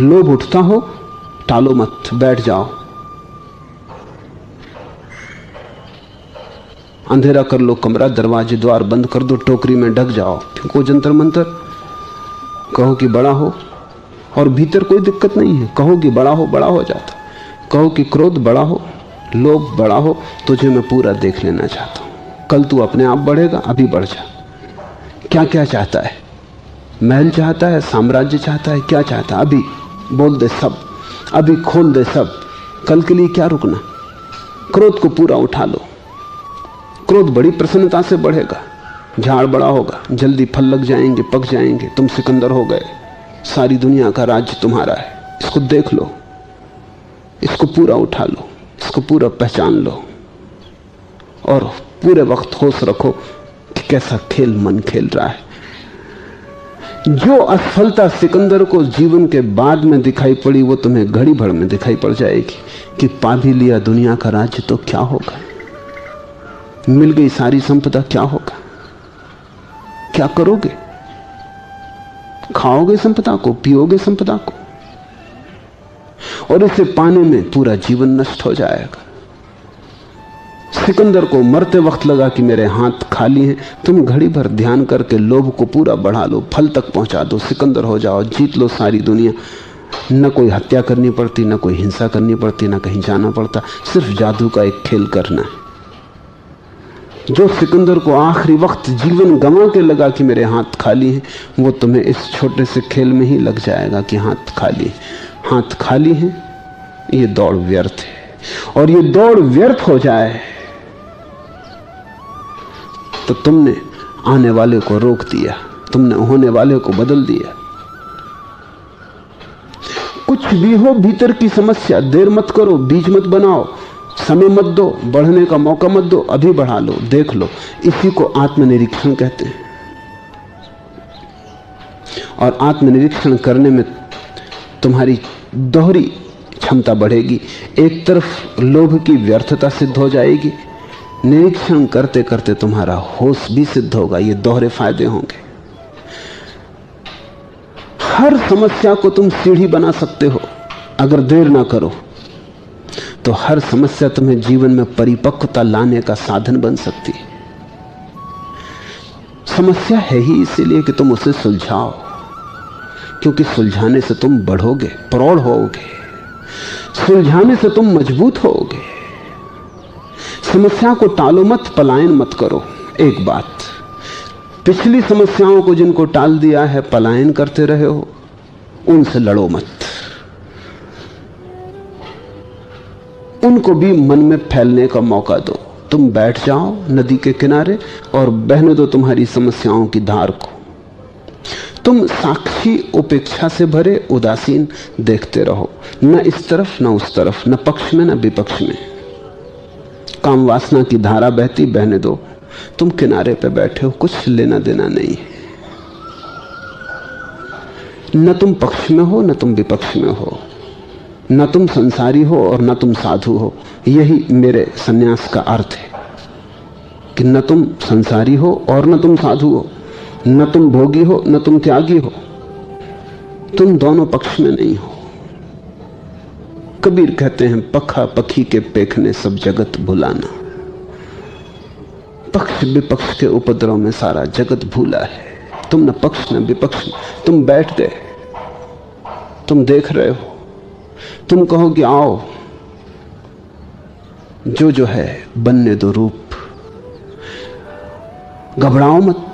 लोभ उठता हो, टालो मत, बैठ जाओ, अंधेरा कर लो कमरा, दरवाजे द्वार बंद कर दो, टोकरी में ढक जाओ, फेंको जंतर मंतर, कहो कि बड़ा हो, और भीतर कोई दिक्कत नहीं है। कहो कि बड़ा हो जाता। कहो कि क्रोध बड़ा हो, लोभ बड़ा हो, तुझे मैं पूरा देख लेना चाहता हूं। कल तू अपने आप बढ़ेगा, अभी बढ़ जा। क्या क्या चाहता है? महल चाहता है, साम्राज्य चाहता है, क्या चाहता है? अभी बोल दे सब, अभी खोल दे सब। कल के लिए क्या रुकना? क्रोध को पूरा उठा लो। क्रोध बड़ी प्रसन्नता से बढ़ेगा, झाड़ बड़ा होगा, जल्दी फल लग जाएंगे, पक जाएंगे, तुम सिकंदर हो गए, सारी दुनिया का राज्य तुम्हारा है। इसको देख लो, इसको पूरा उठा लो, इसको पूरा पहचान लो, और पूरे वक्त होश रखो कि कैसा खेल मन खेल रहा है। जो असफलता सिकंदर को जीवन के बाद में दिखाई पड़ी, वो तुम्हें घड़ी भर में दिखाई पड़ जाएगी कि पा भी लिया दुनिया का राज्य तो क्या होगा, मिल गई सारी संपदा, क्या होगा, क्या करोगे? खाओगे संपदा को, पियोगे संपदा को, और इसे पाने में पूरा जीवन नष्ट हो जाएगा। सिकंदर को मरते वक्त लगा कि मेरे हाथ खाली हैं। तुम घड़ी भर ध्यान करके लोभ को पूरा बढ़ा लो, फल तक पहुंचा दो, सिकंदर हो जाओ, जीत लो सारी दुनिया। न कोई हत्या करनी पड़ती, न कोई हिंसा करनी पड़ती, न कहीं जाना पड़ता, सिर्फ जादू का एक खेल करना है। जो सिकंदर को आखिरी वक्त जीवन गंवा के लगा कि मेरे हाथ खाली हैं, वो तुम्हें इस छोटे से खेल में ही लग जाएगा कि हाथ खाली, हाथ खाली हैं, ये दौड़ व्यर्थ है। और ये दौड़ व्यर्थ हो जाए तो तुमने आने वाले को रोक दिया, तुमने होने वाले को बदल दिया। कुछ भी हो भीतर की समस्या, देर मत करो, बीज मत बनाओ, समय मत दो, बढ़ने का मौका मत दो, अभी बढ़ा लो, देख लो। इसी को आत्मनिरीक्षण कहते हैं। और आत्मनिरीक्षण करने में तुम्हारी दोहरी क्षमता बढ़ेगी। एक तरफ लोभ की व्यर्थता सिद्ध हो जाएगी, निरीक्षण करते करते तुम्हारा होश भी सिद्ध होगा। ये दोहरे फायदे होंगे। हर समस्या को तुम सीढ़ी बना सकते हो अगर देर ना करो, तो हर समस्या तुम्हें जीवन में परिपक्वता लाने का साधन बन सकती है। समस्या है ही इसीलिए कि तुम उसे सुलझाओ, क्योंकि सुलझाने से तुम बढ़ोगे, प्रौढ़ होगे, सुलझाने से तुम मजबूत होगे। समस्या को टालो मत, पलायन मत करो। एक बात, पिछली समस्याओं को जिनको टाल दिया है, पलायन करते रहे हो, उनसे लड़ो मत। उनको भी मन में फैलने का मौका दो। तुम बैठ जाओ नदी के किनारे और बहने दो तुम्हारी समस्याओं की धार को। तुम साक्षी उपेक्षा से भरे उदासीन देखते रहो, न इस तरफ न उस तरफ, न पक्ष में न विपक्ष में। काम वासना की धारा बहती, बहने दो। तुम किनारे पे बैठे हो, कुछ लेना देना नहीं है। न तुम पक्ष में हो न तुम विपक्ष में हो, न तुम संसारी हो और न तुम साधु हो। यही मेरे सन्यास का अर्थ है कि न तुम संसारी हो और न तुम साधु हो, न तुम भोगी हो न तुम त्यागी हो, तुम दोनों पक्ष में नहीं हो। कबीर कहते हैं, पखा पखी के पेखने सब जगत भुलाना। पक्ष विपक्ष के उपद्रव में सारा जगत भूला है। तुम न पक्ष न विपक्ष, तुम बैठ गए, तुम देख रहे हो। तुम कहो कि आओ, जो है बनने दो रूप, घबराओ मत।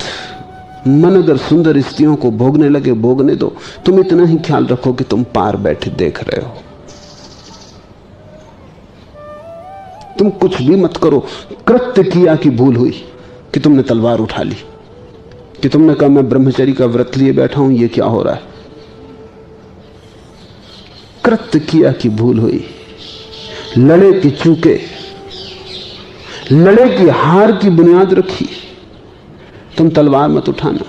मन अगर सुंदर स्त्रियों को भोगने लगे, भोगने दो। तुम इतना ही ख्याल रखो कि तुम पार बैठे देख रहे हो। तुम कुछ भी मत करो। कृत्य किया कि भूल हुई कि तुमने तलवार उठा ली, कि तुमने कहा मैं ब्रह्मचर्य का व्रत लिए बैठा हूं, ये क्या हो रहा है। कृत्य किया कि भूल हुई, लड़े की चूके, लड़े की हार की बुनियाद रखी। तुम तलवार मत उठाना,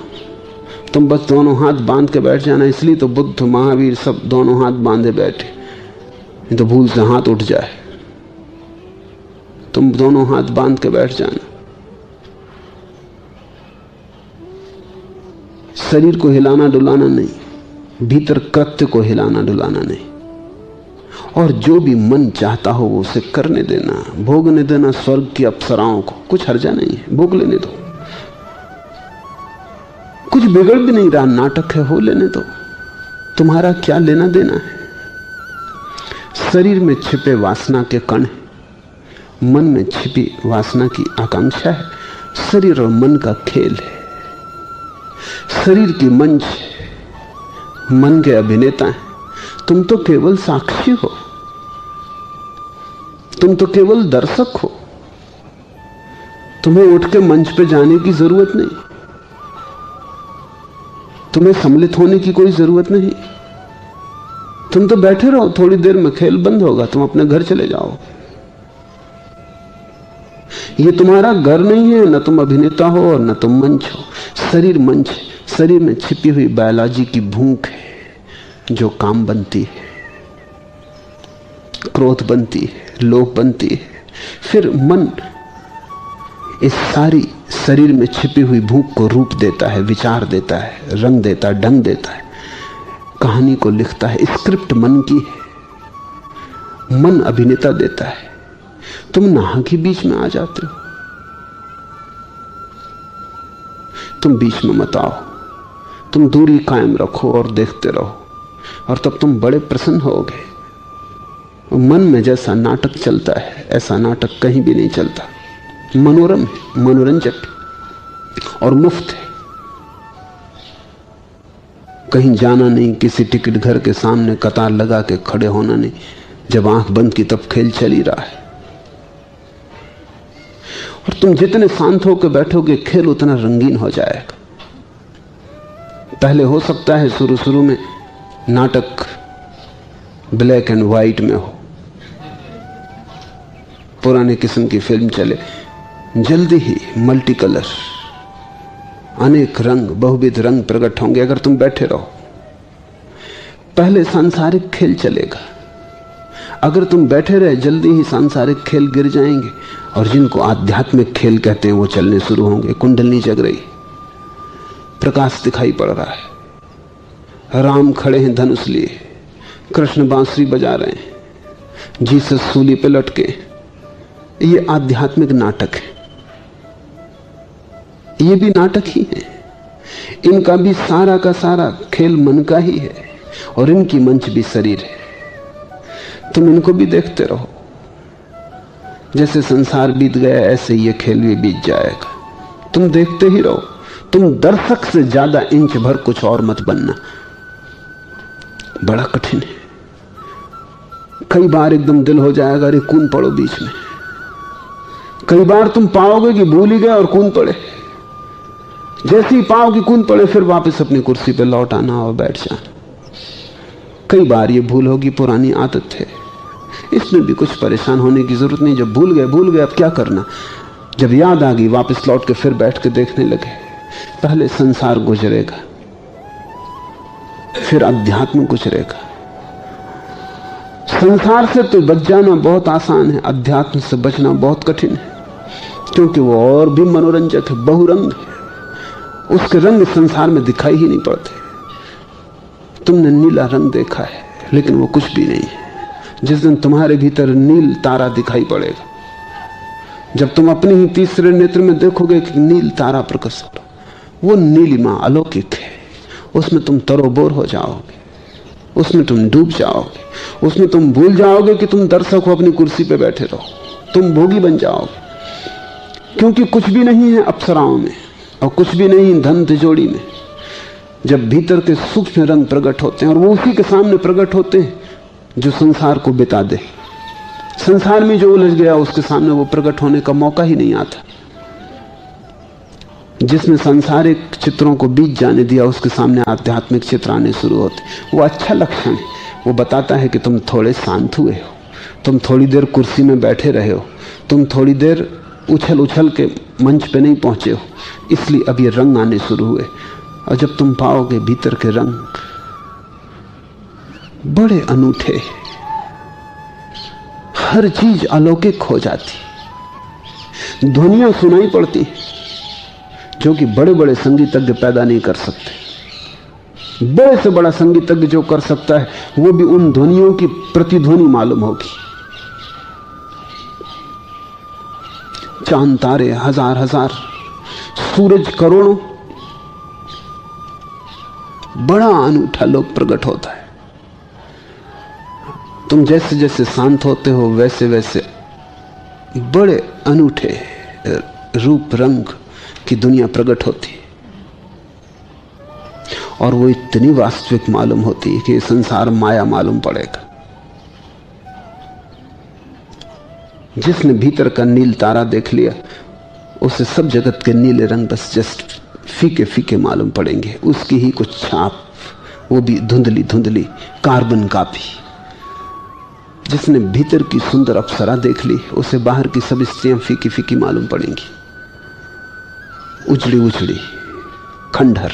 तुम बस दोनों हाथ बांध के बैठ जाना। इसलिए तो बुद्ध महावीर सब दोनों हाथ बांधे बैठे, नहीं तो भूल से हाथ उठ जाए। तुम दोनों हाथ बांध के बैठ जाना। शरीर को हिलाना डुलाना नहीं, भीतर कृत्य को हिलाना डुलाना नहीं। और जो भी मन चाहता हो वो उसे करने देना, भोगने देना स्वर्ग की अप्सराओं को। कुछ हर्जा नहीं है, भोग लेने दो। कुछ बिगड़ भी नहीं रहा, नाटक है, हो लेने दो। तुम्हारा क्या लेना देना है? शरीर में छिपे वासना के कण है, मन में छिपी वासना की आकांक्षा है। शरीर और मन का खेल है। शरीर की मंच, मन के अभिनेता हैं। तुम तो केवल साक्षी हो, तुम तो केवल दर्शक हो। तुम्हें उठ के मंच पे जाने की जरूरत नहीं, तुम्हें सम्मिलित होने की कोई जरूरत नहीं। तुम तो बैठे रहो, थोड़ी देर में खेल बंद होगा, तुम अपने घर चले जाओ। ये तुम्हारा घर नहीं है, न तुम अभिनेता हो और न तुम मंच हो। शरीर मंच है। शरीर में छिपी हुई बायोलॉजी की भूख है, जो काम बनती है, क्रोध बनती है, लोभ बनती है। फिर मन इस सारी शरीर में छिपी हुई भूख को रूप देता है, विचार देता है, रंग देता है, ढंग देता है, कहानी को लिखता है। स्क्रिप्ट मन की है, मन अभिनेता देता है। तुम नाहक ही बीच में आ जाते हो। तुम बीच में मत आओ, तुम दूरी कायम रखो और देखते रहो, और तब तुम बड़े प्रसन्न होगे। मन में जैसा नाटक चलता है, ऐसा नाटक कहीं भी नहीं चलता। मनोरम है, मनोरंजक और मुफ्त है। कहीं जाना नहीं, किसी टिकट घर के सामने कतार लगा के खड़े होना नहीं। जब आंख बंद की तब खेल चल ही रहा है। और तुम जितने शांत होकर बैठोगे, खेल उतना रंगीन हो जाएगा। पहले हो सकता है शुरू में नाटक ब्लैक एंड व्हाइट में हो, पुराने किस्म की फिल्म चले। जल्दी ही मल्टी कलर, अनेक रंग, बहुविध रंग प्रकट होंगे अगर तुम बैठे रहो। पहले सांसारिक खेल चलेगा। अगर तुम बैठे रहे, जल्दी ही सांसारिक खेल गिर जाएंगे और जिनको आध्यात्मिक खेल कहते हैं वो चलने शुरू होंगे। कुंडलनी जग रही, प्रकाश दिखाई पड़ रहा है, राम खड़े हैं धनुष लिए, कृष्ण बांसुरी बजा रहे हैं, जीसस सूली पे लटके। ये आध्यात्मिक नाटक है। ये भी नाटक ही है। इनका भी सारा का सारा खेल मन का ही है, और इनकी मंच भी शरीर है। तुम इनको भी देखते रहो। जैसे संसार बीत गया, ऐसे ये खेल भी बीत जाएगा। तुम देखते ही रहो। तुम दर्शक से ज्यादा इंच भर कुछ और मत बनना। बड़ा कठिन है। कई बार एकदम दिल हो जाएगा, अरे कूद पड़ो बीच में। कई बार तुम पाओगे कि भूल ही गए और कूद पड़े। जैसे ही पाओ कि कूद पड़े, फिर वापस अपनी कुर्सी पे लौट आना और बैठ जाना। कई बार ये भूल होगी, पुरानी आदत है। इसमें भी कुछ परेशान होने की जरूरत नहीं। जब भूल गए अब क्या करना। जब याद आ गई, वापस लौट के फिर बैठ के देखने लगे। पहले संसार गुजरेगा, फिर अध्यात्म गुजरेगा। संसार से तो बच जाना बहुत आसान है, अध्यात्म से बचना बहुत कठिन है, क्योंकि वो और भी मनोरंजक है, बहुरंग है। उसके रंग संसार में दिखाई ही नहीं पड़ते। तुमने नीला रंग देखा है, लेकिन वो कुछ भी नहीं है। जिस दिन तुम्हारे भीतर नील तारा दिखाई पड़ेगा, जब तुम अपने ही तीसरे नेत्र में देखोगे कि नील तारा प्रकट हो, वो नीलिमा अलौकिक है। उसमें तुम तरोबोर हो जाओगे, उसमें तुम डूब जाओगे, उसमें तुम भूल जाओगे कि तुम दर्शक हो, अपनी कुर्सी पे बैठे रहो। तुम भोगी बन जाओगे, क्योंकि कुछ भी नहीं है अप्सराओं में और कुछ भी नहीं धन तिजोड़ी में। जब भीतर के सूक्ष्म रंग प्रकट होते हैं, और वो उसी के सामने प्रकट होते हैं जो संसार को बिता दे। संसार में जो उलझ गया, उसके सामने वो प्रकट होने का मौका ही नहीं आता। जिसने सांसारिक चित्रों को बीत जाने दिया, उसके सामने आध्यात्मिक चित्र आने शुरू होते। वो अच्छा लक्षण है। वो बताता है कि तुम थोड़े शांत हुए हो, तुम थोड़ी देर कुर्सी में बैठे रहे हो, तुम थोड़ी देर उछल उछल के मंच पे नहीं पहुंचे हो, इसलिए अब ये रंग आने शुरू हुए। और जब तुम पाओगे भीतर के रंग बड़े अनूठे, हर चीज अलौकिक हो जाती, ध्वनियां सुनाई पड़ती जो कि बड़े बड़े संगीतज्ञ पैदा नहीं कर सकते। बड़े से बड़ा संगीतज्ञ जो कर सकता है वो भी उन ध्वनियों की प्रतिध्वनि मालूम होगी। चांद तारे हजार हजार, सूरज करोड़ों, बड़ा अनूठा लोक प्रकट होता है। तुम जैसे जैसे शांत होते हो वैसे वैसे बड़े अनूठे रूप रंग की दुनिया प्रकट होती है, और वो इतनी वास्तविक मालूम होती है कि संसार माया मालूम पड़ेगा। जिसने भीतर का नील तारा देख लिया उसे सब जगत के नीले रंग बस जस्ट फीके फीके मालूम पड़ेंगे, उसकी ही कुछ छाप, वो भी धुंधली धुंधली कार्बन कॉपी। जिसने भीतर की सुंदर अप्सरा देख ली उसे बाहर की सब स्त्रियां फीकी फीकी मालूम पड़ेंगी, उजड़ी उजड़ी खंडहर।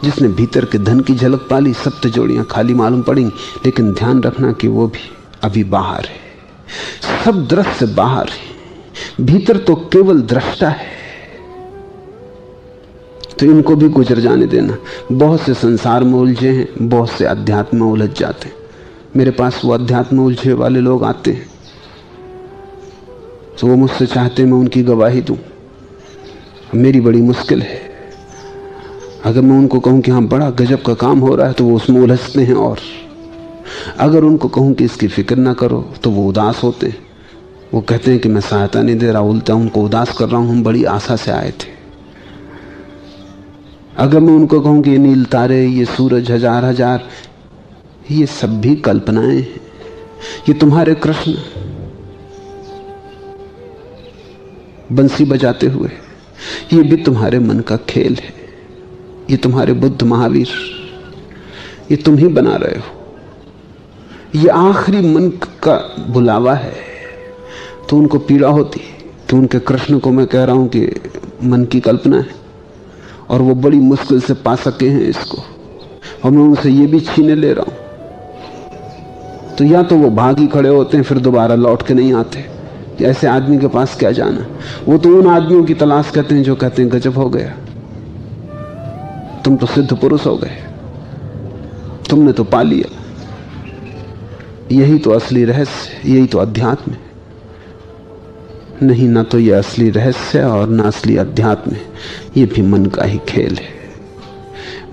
जिसने भीतर के धन की झलक पाली सब तिजोरियां खाली मालूम पड़ेंगी, लेकिन ध्यान रखना कि वो भी अभी बाहर है, सब दृश्य बाहर है, भीतर तो केवल दृष्टा है। तो इनको भी गुजर जाने देना। बहुत से संसार में उलझे हैं, बहुत से अध्यात्म में उलझ जाते हैं। मेरे पास वो अध्यात्म में उलझे वाले लोग आते हैं तो वो मुझसे चाहते हैं मैं उनकी गवाही दूं। मेरी बड़ी मुश्किल है, अगर मैं उनको कहूं कि हाँ बड़ा गजब का काम हो रहा है तो वो उसमें उलझते हैं, और अगर उनको कहूं कि इसकी फिक्र ना करो तो वो उदास होते हैं। वो कहते हैं कि मैं सहायता नहीं दे रहा, उल्टा उनको उदास कर रहा हूं, हम बड़ी आशा से आए थे। अगर मैं उनको कहूं कि ये नील तारे, ये सूरज हजार हजार, ये सब भी कल्पनाएं हैं, ये तुम्हारे कृष्ण बंसी बजाते हुए, ये भी तुम्हारे मन का खेल है, ये तुम्हारे बुद्ध महावीर, ये तुम ही बना रहे हो, ये आखिरी मन का बुलावा है। तो उनको पीड़ा होती कि उनके कृष्ण को मैं कह रहा हूं कि मन की कल्पना है, और वो बड़ी मुश्किल से पा सके हैं इसको, और मैं उनसे ये भी छीने ले रहा हूं। तो या तो वो भाग ही खड़े होते हैं, फिर दोबारा लौट के नहीं आते। ऐसे आदमी के पास क्या जाना। वो तो उन आदमियों की तलाश करते हैं जो कहते हैं गजब हो गया, तुम तो सिद्ध पुरुष हो गए, तुमने तो पा लिया। यही तो असली रहस्य, यही तो अध्यात्म है। नहीं, ना तो ये असली रहस्य और ना असली अध्यात्म है, ये भी मन का ही खेल है।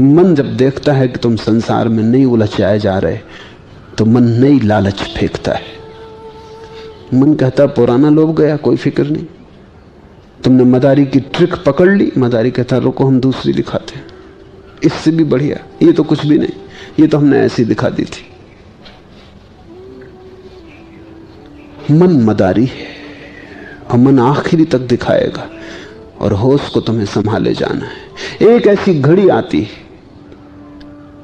मन जब देखता है कि तुम संसार में नहीं उलझाए जा रहे तो मन नई लालच फेंकता है। मन कहता पुराना लोभ गया, कोई फिक्र नहीं। तुमने मदारी की ट्रिक पकड़ ली, मदारी कहता रुको हम दूसरी दिखाते हैं, इससे भी बढ़िया, ये तो कुछ भी नहीं, ये तो हमने ऐसी दिखा दी थी। मन मदारी है और मन आखिरी तक दिखाएगा, और होश को तुम्हें संभाले जाना है। एक ऐसी घड़ी आती है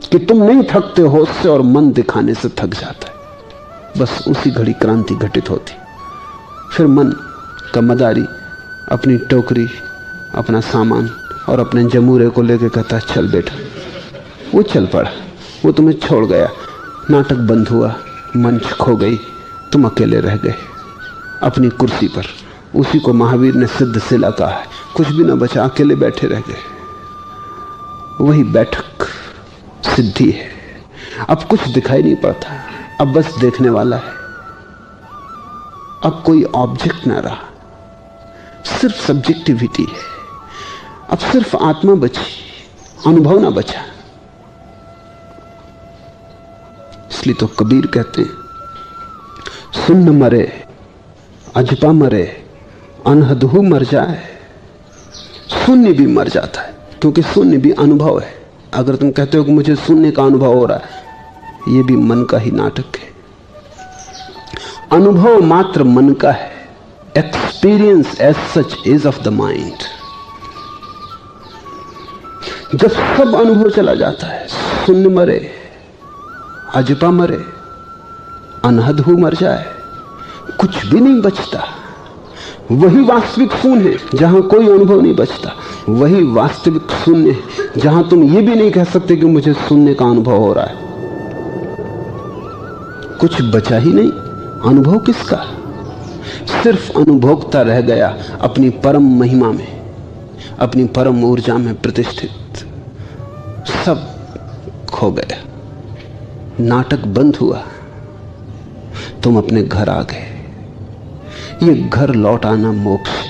कि तुम नहीं थकते होश से और मन दिखाने से थक जाता है। बस उसी घड़ी क्रांति घटित होती। फिर मन का मदारी अपनी टोकरी, अपना सामान और अपने जमूरे को लेकर कहता चल बेटा। वो चल पड़ा, वो तुम्हें छोड़ गया, नाटक बंद हुआ, मंच खो गई, तुम अकेले रह गए अपनी कुर्सी पर। उसी को महावीर ने सिद्ध शिला कहा है, कुछ भी ना बचा, अकेले बैठे रह गए। वही बैठक सिद्धि है। अब कुछ दिखाई नहीं पड़ता, अब बस देखने वाला है। अब कोई ऑब्जेक्ट ना रहा, सिर्फ सब्जेक्टिविटी है। अब सिर्फ आत्मा बची, अनुभव ना बचा। इसलिए तो कबीर कहते हैं सुन्न मरे अजपा मरे अनहदहु मर जाए। शून्य भी मर जाता है, क्योंकि शून्य भी अनुभव है। अगर तुम कहते हो कि मुझे शून्य का अनुभव हो रहा है, यह भी मन का ही नाटक है। अनुभव मात्र मन का है। Experience as such is of the mind. जब सब अनुभव चला जाता है, शून्य मरे अजपा मरे अनहद हो मर जाए, कुछ भी नहीं बचता, वही वास्तविक शून्य है जहां कोई अनुभव नहीं बचता। वही वास्तविक शून्य है जहां तुम ये भी नहीं कह सकते कि मुझे शून्य का अनुभव हो रहा है। कुछ बचा ही नहीं, अनुभव किसका? सिर्फ अनुभोक्ता रह गया अपनी परम महिमा में, अपनी परम ऊर्जा में प्रतिष्ठित। सब खो गया, नाटक बंद हुआ, तुम अपने घर आ गए। ये घर लौट आना मोक्ष है।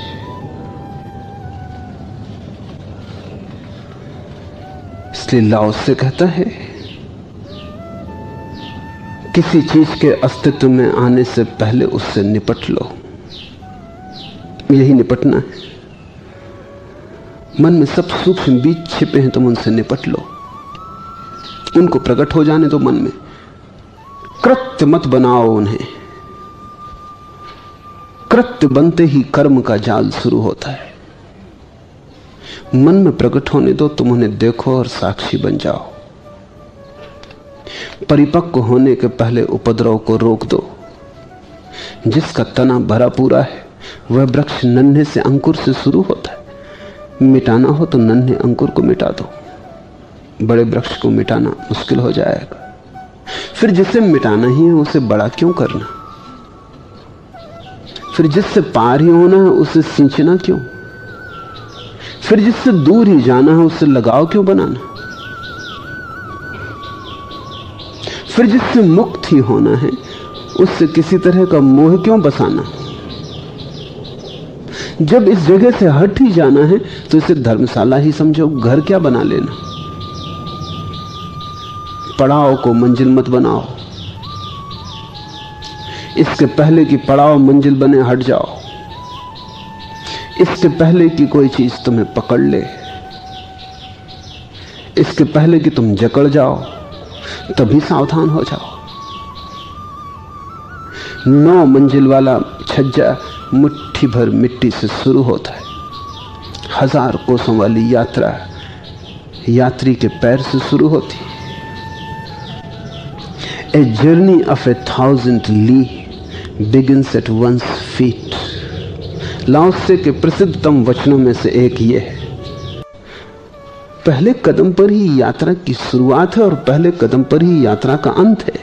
इसलिए लाओ से कहता है, किसी चीज के अस्तित्व में आने से पहले उससे निपट लो। यही निपटना है। मन में सब सूक्ष्म बीज छिपे हैं, तुम उनसे निपट लो, उनको प्रकट हो जाने दो। मन में कृत्य मत बनाओ उन्हें। कृत्य बनते ही कर्म का जाल शुरू होता है। मन में प्रकट होने दो, तुम उन्हें देखो और साक्षी बन जाओ। परिपक्व होने के पहले उपद्रव को रोक दो। जिसका तना भरा पूरा है वह वृक्ष नन्हे से अंकुर से शुरू होता है। मिटाना हो तो नन्हे अंकुर को मिटा दो, बड़े वृक्ष को मिटाना मुश्किल हो जाएगा। फिर जिसे मिटाना ही है उसे बड़ा क्यों करना? फिर जिससे पार ही होना है उसे सींचना क्यों? फिर जिससे दूर ही जाना है उससे लगाव क्यों बनाना? फिर जिससे मुक्त ही होना है उससे किसी तरह का मोह क्यों बसाना? जब इस जगह से हट ही जाना है तो इसे धर्मशाला ही समझो, घर क्या बना लेना। पड़ाव को मंजिल मत बनाओ। इसके पहले कि पड़ाव मंजिल बने हट जाओ। इसके पहले कि कोई चीज तुम्हें पकड़ ले, इसके पहले कि तुम जकड़ जाओ, तभी सावधान हो जाओ। 9 मंजिल वाला छज्जा मुट्ठी भर मिट्टी से शुरू होता है। 1000 कोसों वाली यात्रा यात्री के पैर से शुरू होती है। A journey of 1,000 li begins at one's feet। Laozi के प्रसिद्धतम वचनों में से एक ये है। पहले कदम पर ही यात्रा की शुरुआत है और पहले कदम पर ही यात्रा का अंत है।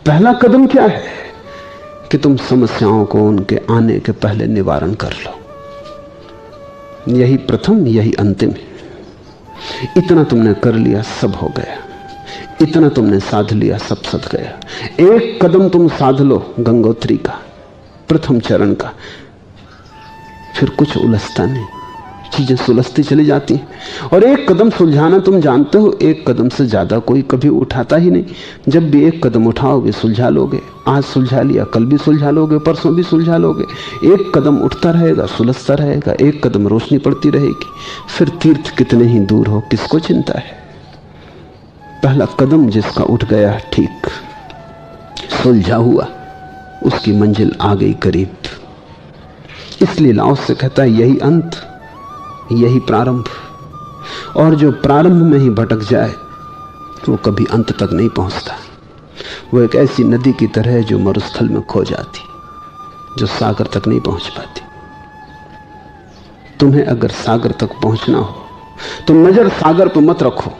पहला कदम क्या है कि तुम समस्याओं को उनके आने के पहले निवारण कर लो। यही प्रथम, यही अंतिम है। इतना तुमने कर लिया, सब हो गया। इतना तुमने साध लिया, सब सध गया। एक कदम तुम साध लो गंगोत्री का, प्रथम चरण का, फिर कुछ उलझता नहीं, चीजें सुलझती चली जाती हैं। और एक कदम सुलझाना तुम जानते हो, एक कदम से ज्यादा कोई कभी उठाता ही नहीं। जब भी एक कदम उठाओगे सुलझा लोगे। आज सुलझा लिया, कल भी सुलझा लोगे, परसों भी सुलझा लोगे। एक कदम उठता रहेगा, सुलझता रहेगा, एक कदम रोशनी पड़ती रहेगी। फिर तीर्थ कितने ही दूर हो, किसको चिंता है। पहला कदम जिसका उठ गया, ठीक सुलझा हुआ, उसकी मंजिल आ गई करीब। इसलिए लाओत्से कहता है, यही अंत, यही प्रारंभ। और जो प्रारंभ में ही भटक जाए वो कभी अंत तक नहीं पहुंचता। वो एक ऐसी नदी की तरह है जो मरुस्थल में खो जाती, जो सागर तक नहीं पहुंच पाती। तुम्हें अगर सागर तक पहुंचना हो तो नजर सागर पर मत रखो,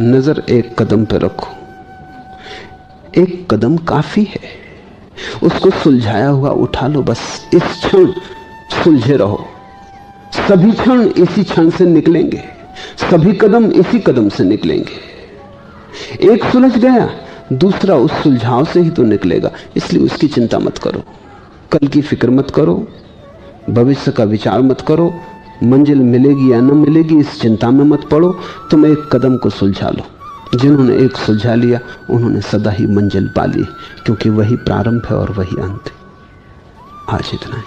नजर एक कदम पे रखो। एक कदम काफी है, उसको सुलझाया हुआ उठा लो। बस इस क्षण सुलझे रहो। सभी क्षण इसी क्षण से निकलेंगे, सभी कदम इसी कदम से निकलेंगे। एक सुलझ गया, दूसरा उस सुलझाव से ही तो निकलेगा। इसलिए उसकी चिंता मत करो, कल की फिक्र मत करो, भविष्य का विचार मत करो, मंजिल मिलेगी या न मिलेगी इस चिंता में मत पड़ो। तुम एक कदम को सुलझा लो। जिन्होंने एक सुलझा लिया उन्होंने सदा ही मंजिल पा ली, क्योंकि वही प्रारंभ है और वही अंत है। आज इतना ही।